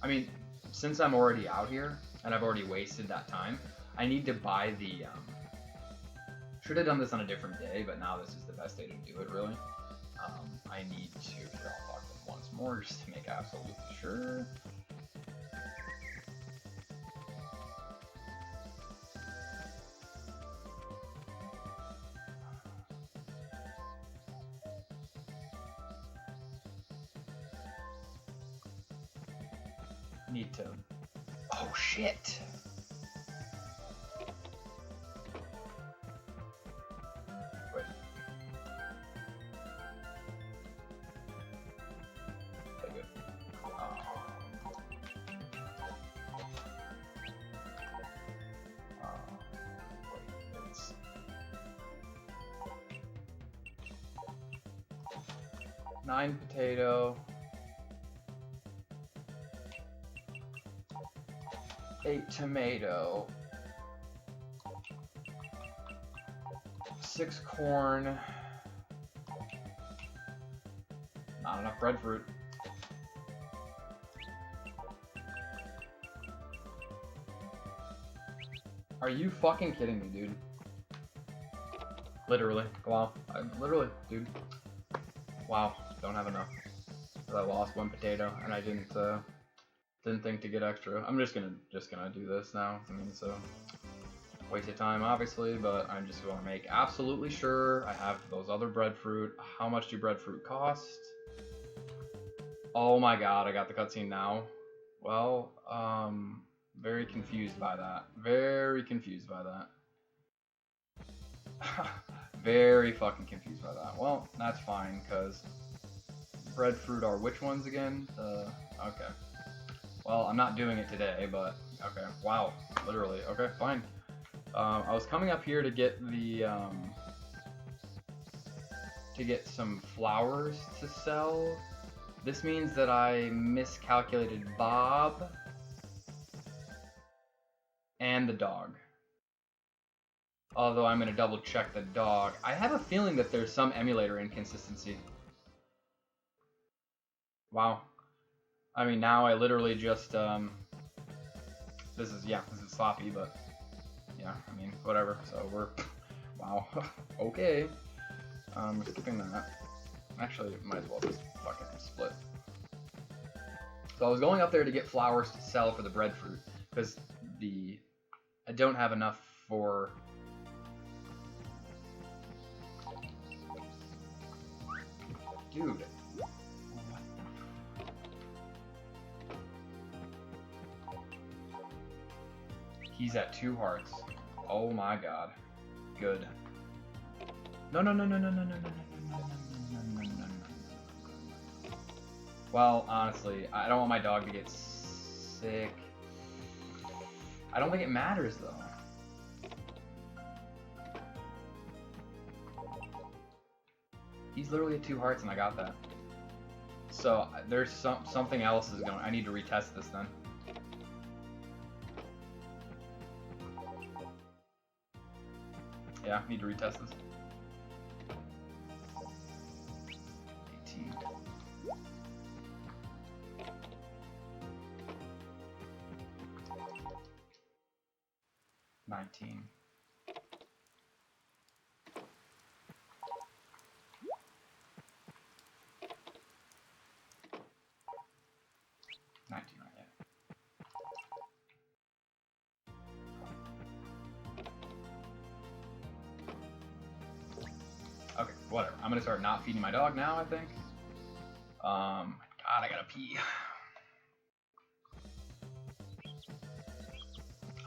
I mean, since I'm already out here and I've already wasted that time, I need to buy the, should have done this on a different day, but now this is the best day to do it, really. I need to, here, I'll talk to them once more just to make absolutely sure. Need to, oh shit! Wait. Okay, good. Wait, it's... Nine potato. 8 tomato, 6 corn, not enough breadfruit. Are you fucking kidding me, dude? Literally. Wow. Literally, dude. Wow. Don't have enough. I lost one potato, and I didn't think to get extra. I'm just gonna do this now. I mean, so waste of time, obviously, but I'm just gonna make absolutely sure I have those other breadfruit. How much do breadfruit cost? Oh my god, I got the cutscene now. Well, very confused by that. Very confused by that. Very fucking confused by that. Well, that's fine, because breadfruit are which ones again? Okay. Well, I'm not doing it today, but okay. Wow, literally. Okay, fine. I was coming up here to get the to get some flowers to sell. This means that I miscalculated Bob and the dog. Although I'm gonna double check the dog. I have a feeling that there's some emulator inconsistency. Wow. I mean, now I literally just this is sloppy, but yeah, I mean, whatever. So we're wow. Okay. We're skipping that. Actually, might as well just fucking split. So I was going up there to get flowers to sell for the breadfruit, because I don't have enough for... Dude. He's at 2 hearts. Oh my god. Good. No. Well, honestly, I don't want my dog to get sick. I don't think it matters, though. He's literally at 2 hearts, and I got that. So, there's something else is going... I need to retest this, then. Yeah, need to retest this. 18. $19. Right, yeah. Okay, whatever. I'm gonna start not feeding my dog now, I think. God, I gotta pee.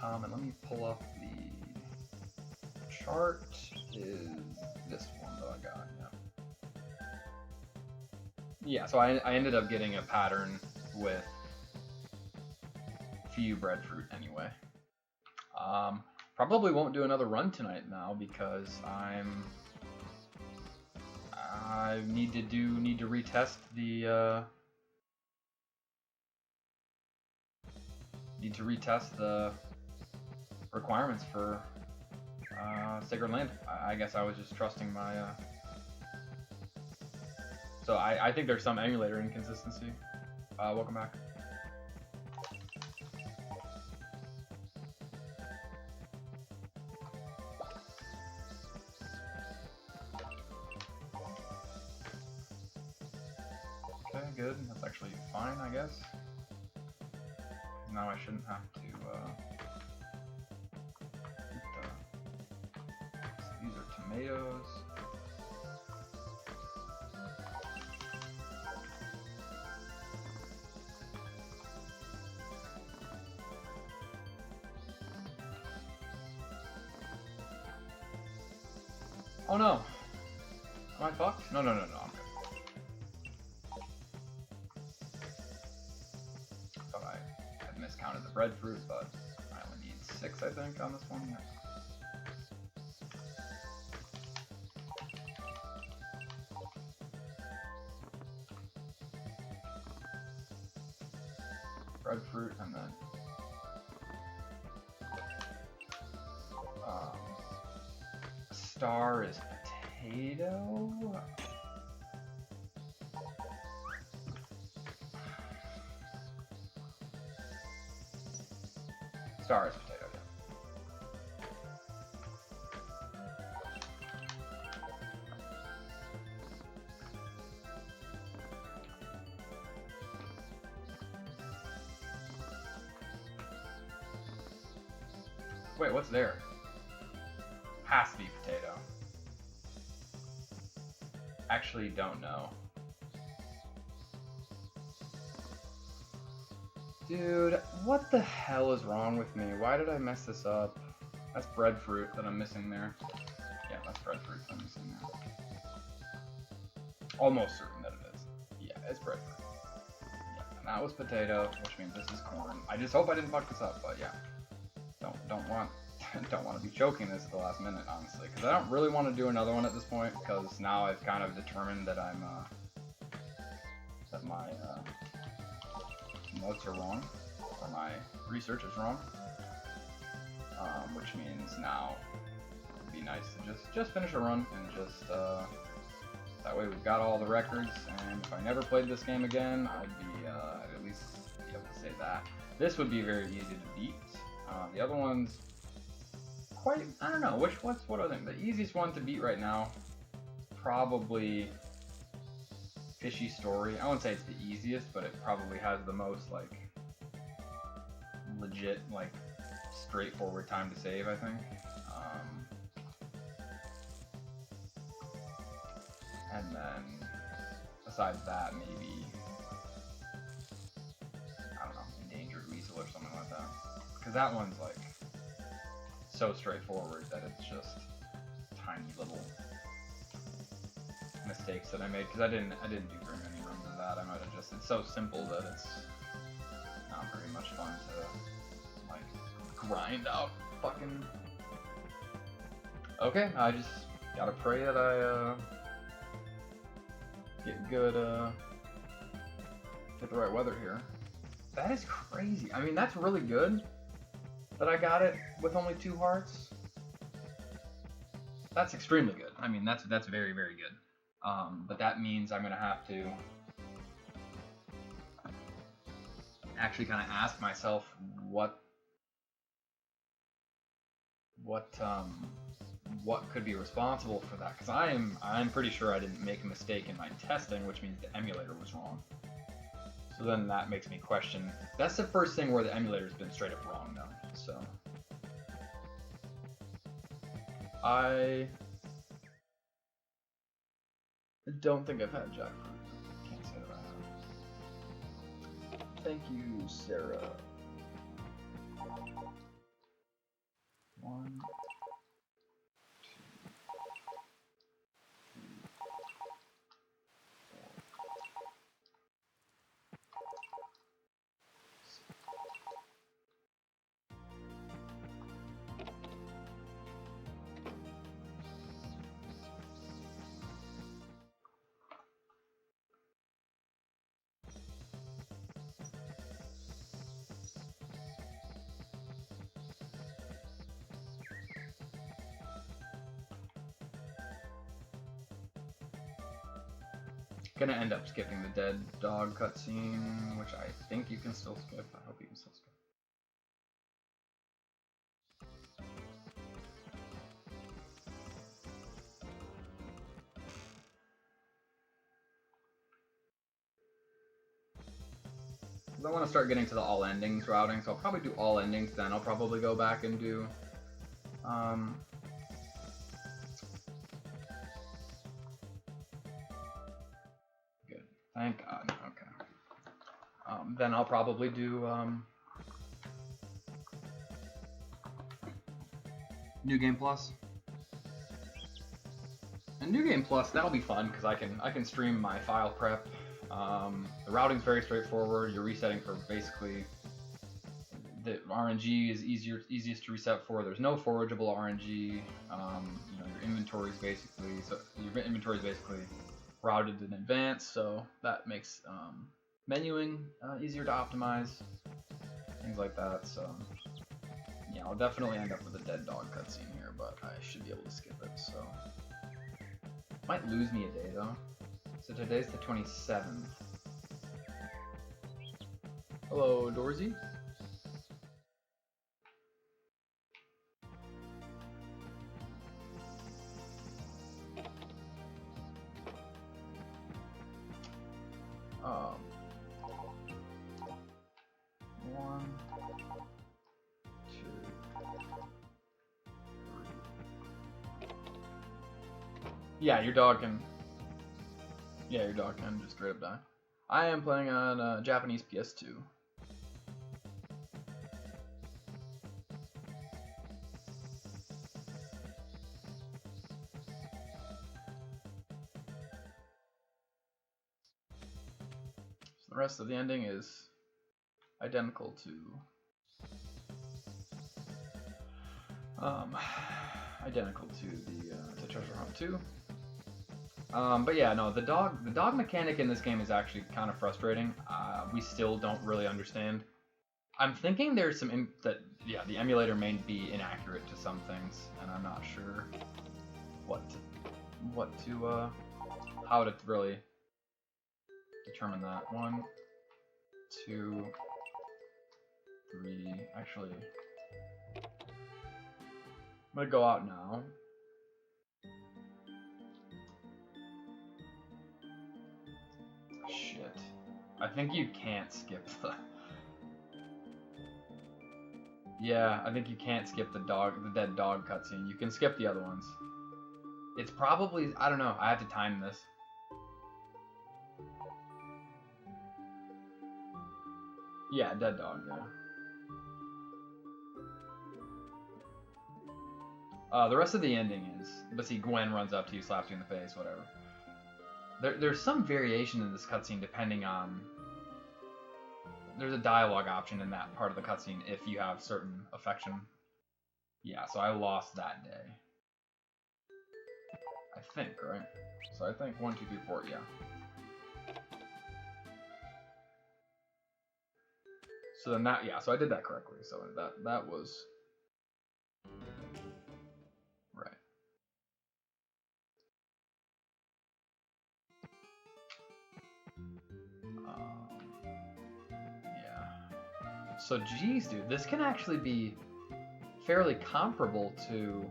And let me pull up the chart. Is this one that I got? Yeah. Yeah. So I ended up getting a pattern with few breadfruit anyway. Probably won't do another run tonight now because I need to retest the requirements for Sacred Land. I guess I was just trusting my so I think there's some emulator inconsistency. Welcome back. Okay, good. That's actually fine, I guess. Now I shouldn't have to so these are tomatoes. Oh no! Am I fucked? No, I'm good. Thought I had miscounted the breadfruit, but I only need 6, I think, on this one. Yeah. Breadfruit, and then star is potato. Star is potato. Yeah. Wait, what's there? Has to be potato. Actually, don't know. Dude, what the hell is wrong with me? Why did I mess this up? That's breadfruit that I'm missing there. Yeah, that's breadfruit that I'm missing there. Almost certain that it is. Yeah, it's breadfruit. Yeah, and that was potato, which means this is corn. I just hope I didn't fuck this up, but yeah. Don't want to be choking this at the last minute, honestly, because I don't really want to do another one at this point, because now I've kind of determined that I'm that my notes are wrong, or my research is wrong, which means now it'd be nice to just finish a run and just that way we've got all the records, and if I never played this game again, I'd at least be able to say that. This would be very easy to beat. The other ones, quite, I don't know, what do I think? The easiest one to beat right now, probably Fishy Story. I wouldn't say it's the easiest, but it probably has the most, like, legit, like, straightforward time to save, I think. And then, besides that, maybe, I don't know, Endangered Weasel or something like that. Because that one's, like, so straightforward that it's just tiny little mistakes that I made. Because I didn't do very many runs of that. I might have just, it's so simple that it's not very much fun to, like, grind out fucking... Okay, I just gotta pray that I, get good, get the right weather here. That is crazy. I mean, that's really good that I got it with only 2 hearts. That's extremely good. I mean, that's very, very good. But that means I'm gonna have to actually kind of ask myself what could be responsible for that, because I'm pretty sure I didn't make a mistake in my testing, which means the emulator was wrong. So then that makes me question. That's the first thing where the emulator's been straight up wrong, though. So I don't think I've had jackfruit. Can't say that I have. Thank you, Sarah. 1. Gonna end up skipping the dead dog cutscene, which I think you can still skip. I hope you can still skip. I want to start getting to the all endings routing, so I'll probably do all endings, then I'll probably go back and do good. Thank God. Okay. Then I'll probably do New Game Plus. And New Game Plus, that'll be fun because I can stream my file prep. The routing's very straightforward. You're resetting for basically the RNG is easiest to reset for. There's no forageable RNG. You know, your inventory is basically routed in advance, so that makes menuing easier to optimize, things like that. So yeah, I'll definitely end up with a dead dog cutscene here, but I should be able to skip it. So might lose me a day though. So today's the 27th. Hello, Dorsey. Yeah, your dog can. Yeah, your dog can just straight up die. I am playing on Japanese PS2. So the rest of the ending is identical to the Treasure Hunt 2. But yeah, no, the dog mechanic in this game is actually kind of frustrating. We still don't really understand. I'm thinking there's some the emulator may be inaccurate to some things, and I'm not sure how to really determine that. 1, 2, 3. Actually, I'm gonna go out now. Shit. I think you can't skip the... Yeah, I think you can't skip the dead dog cutscene. You can skip the other ones. It's probably... I don't know. I have to time this. Yeah, dead dog, yeah. The rest of the ending is... But see, Gwen runs up to you, slaps you in the face, whatever. There's some variation in this cutscene depending on... There's a dialogue option in that part of the cutscene if you have certain affection. Yeah, so I lost that day. I think, right? So I think 1, 2, 3, 4, yeah. So then that, yeah, so I did that correctly. So that was... Right. Yeah. So geez, dude, this can actually be fairly comparable to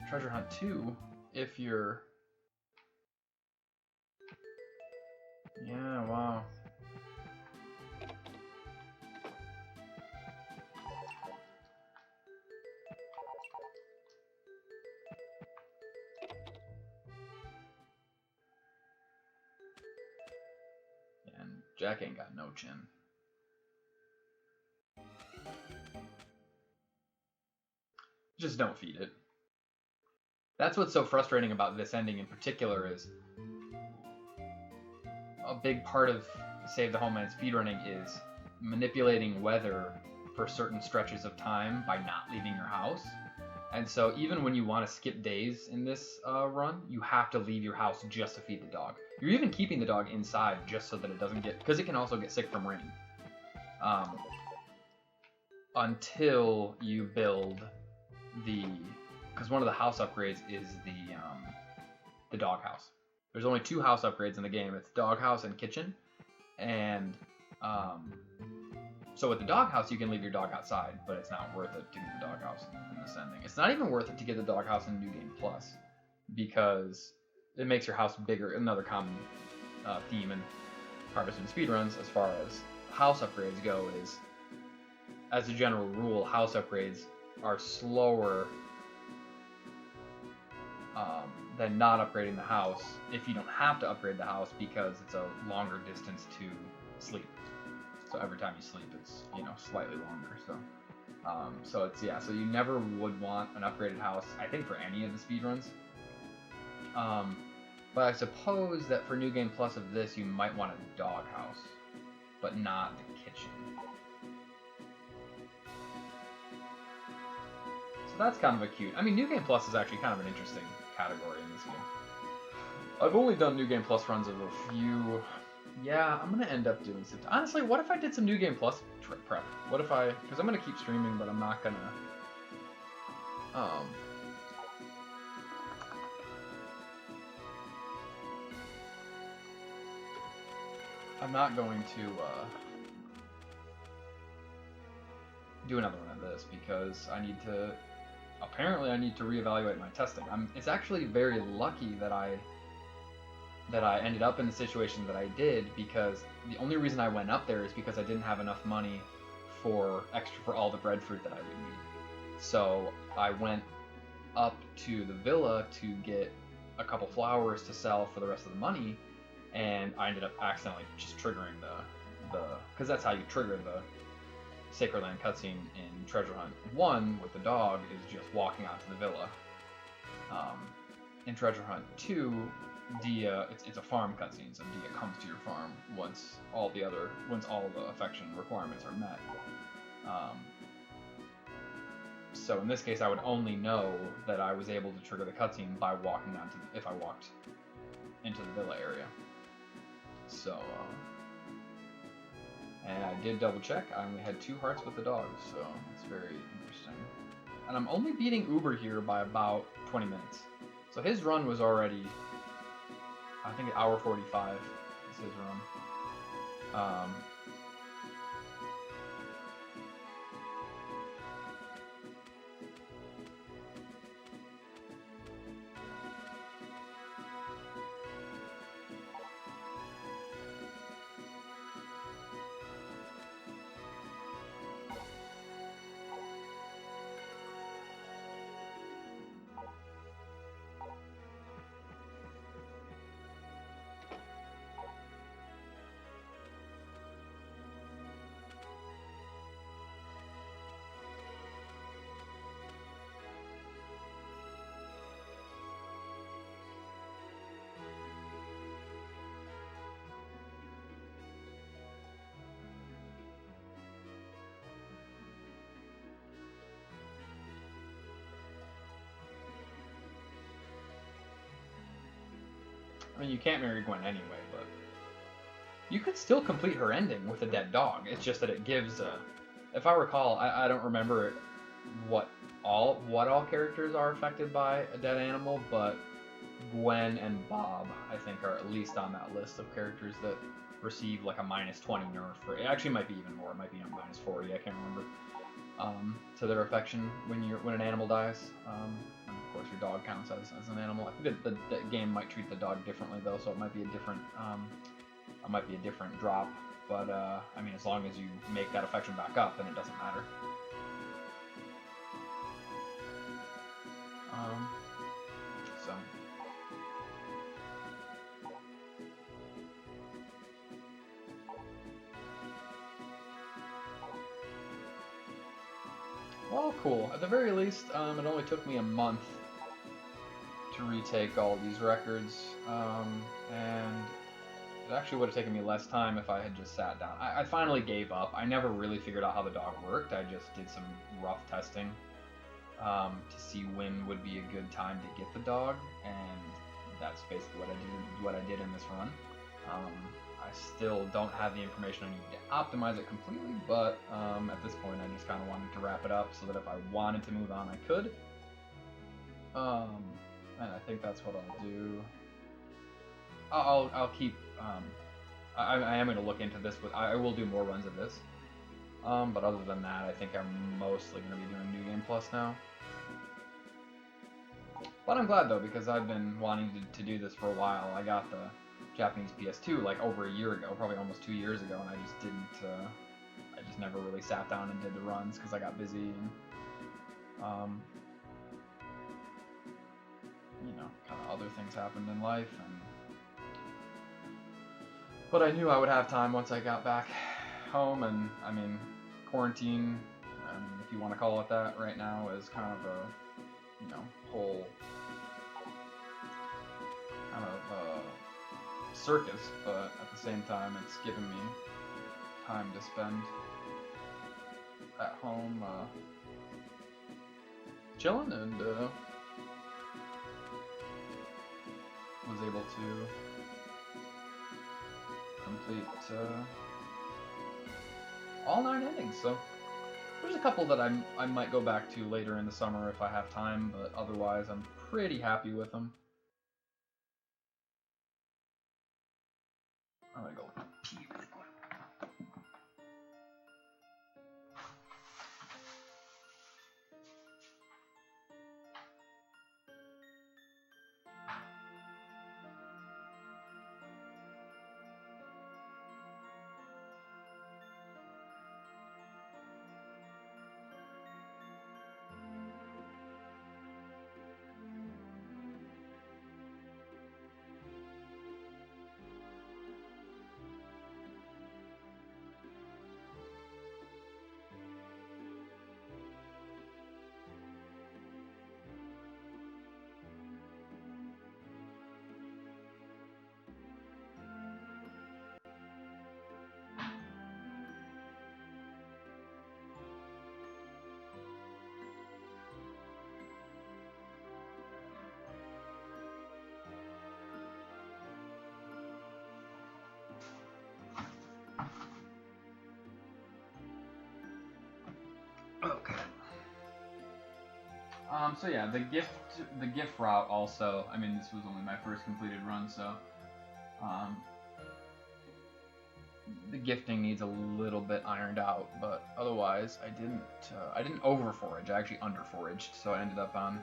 Treasure Hunt 2 if you're... Yeah, wow. And Jack ain't got no chin. Just don't feed it. That's what's so frustrating about this ending in particular is a big part of Save the Homeland speedrunning is manipulating weather for certain stretches of time by not leaving your house. And so even when you want to skip days in this run, you have to leave your house just to feed the dog. You're even keeping the dog inside just so that it doesn't get... Because it can also get sick from rain. Until you build the... Because one of the house upgrades is the dog house. There's only 2 house upgrades in the game. It's dog house and kitchen. And so with the dog house, you can leave your dog outside, but it's not worth it to get the dog house in this ending. It's not even worth it to get the dog house in New Game Plus because it makes your house bigger. Another common theme in harvesting speedruns as far as house upgrades go is, as a general rule, house upgrades are slower than not upgrading the house if you don't have to upgrade the house because it's a longer distance to sleep. So every time you sleep, it's, you know, slightly longer. So it's, yeah, so you never would want an upgraded house, I think, for any of the speedruns. But I suppose that for New Game Plus of this, you might want a dog house, but not the kitchen. So that's kind of a cute... I mean, New Game Plus is actually kind of an interesting category in this game. I've only done New Game Plus runs of a few... Yeah, I'm going to end up doing some... Honestly, what if I did some New Game Plus prep? What if I... Because I'm going to keep streaming, but I'm not going to... I'm not going to do another one of this because I need to... Apparently, I need to reevaluate my testing. It's actually very lucky that I ended up in the situation that I did because the only reason I went up there is because I didn't have enough money for all the breadfruit that I would need. So I went up to the villa to get a couple flowers to sell for the rest of the money, and I ended up accidentally just triggering the because that's how you trigger the Sacred Land cutscene in Treasure Hunt 1 with the dog, is just walking out to the villa. In Treasure Hunt 2, Dia, it's a farm cutscene, so Dia comes to your farm once all the affection requirements are met. So in this case, I would only know that I was able to trigger the cutscene by walking onto if I walked into the villa area. So, and I did double check. I only had 2 hearts with the dog, so it's very interesting. And I'm only beating Uber here by about 20 minutes. So his run was already, I think, hour 45 is his run. I mean, you can't marry Gwen anyway, but you could still complete her ending with a dead dog. It's just that it gives if I recall, I don't remember what all characters are affected by a dead animal, but Gwen and Bob, I think, are at least on that list of characters that receive like a -20 nerf. It actually might be even more. It might be a -40. I can't remember. To their affection when an animal dies. And of course, your dog counts as an animal. I think that the game might treat the dog differently though, so it might be a different drop. But I mean, as long as you make that affection back up, then it doesn't matter. So. Well, cool. At the very least, it only took me a month to retake all these records, and it actually would have taken me less time if I had just sat down. I finally gave up. I never really figured out how the dog worked. I just did some rough testing to see when would be a good time to get the dog, and that's basically what I did in this run. I still don't have the information I need to optimize it completely, but at this point I just kind of wanted to wrap it up so that if I wanted to move on, I could. And I think that's what I'll do. I'll keep. I am going to look into this. I will do more runs of this. But other than that, I think I'm mostly going to be doing New Game Plus now. But I'm glad though, because I've been wanting to do this for a while. I got the Japanese PS2 like over a year ago, probably almost 2 years ago, and I just didn't. I just never really sat down and did the runs because I got busy and you know, kind of other things happened in life. But I knew I would have time once I got back home, and I mean, quarantine, if you want to call it that, right now is kind of a, you know, whole kind of circus, but at the same time, it's given me time to spend at home chilling, and was able to complete all 9 endings. So there's a couple that I might go back to later in the summer if I have time, but otherwise I'm pretty happy with them. I'm gonna go pee really quick. So yeah, the gift route also. I mean, this was only my first completed run, so um, the gifting needs a little bit ironed out. But otherwise, I didn't over forage. I actually under foraged, so I ended up on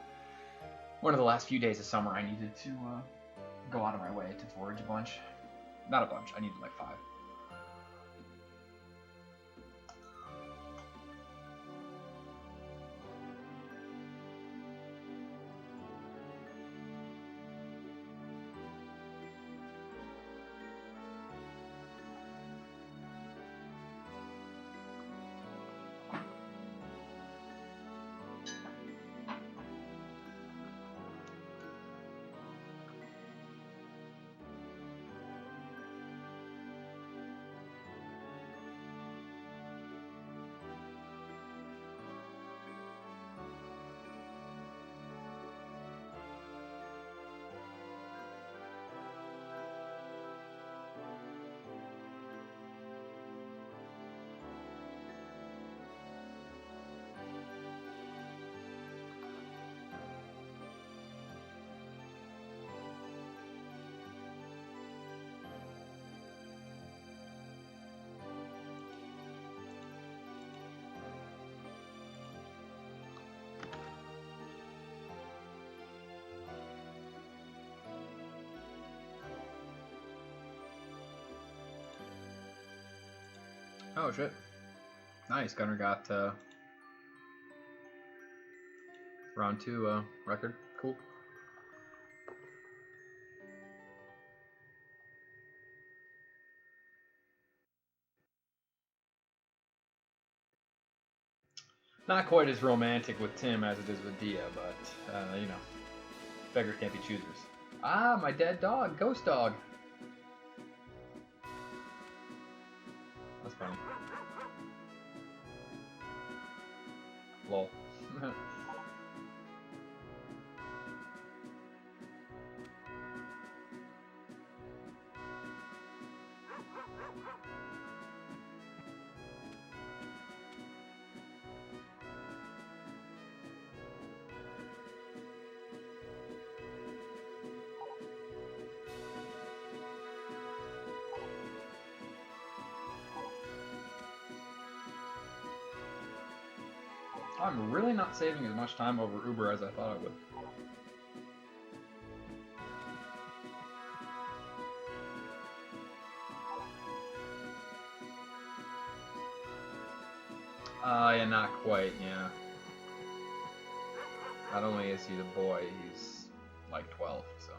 one of the last few days of summer. I needed to go out of my way to forage a bunch. Not a bunch. I needed like 5. Oh shit! Nice, Gunner got round 2 record. Cool. Not quite as romantic with Tim as it is with Dia, but you know, beggars can't be choosers. Ah, my dead dog, ghost dog. That's funny. Lol. I'm really not saving as much time over Uber as I thought I would. Yeah, not quite, yeah. Not only is he the boy, he's like 12, so.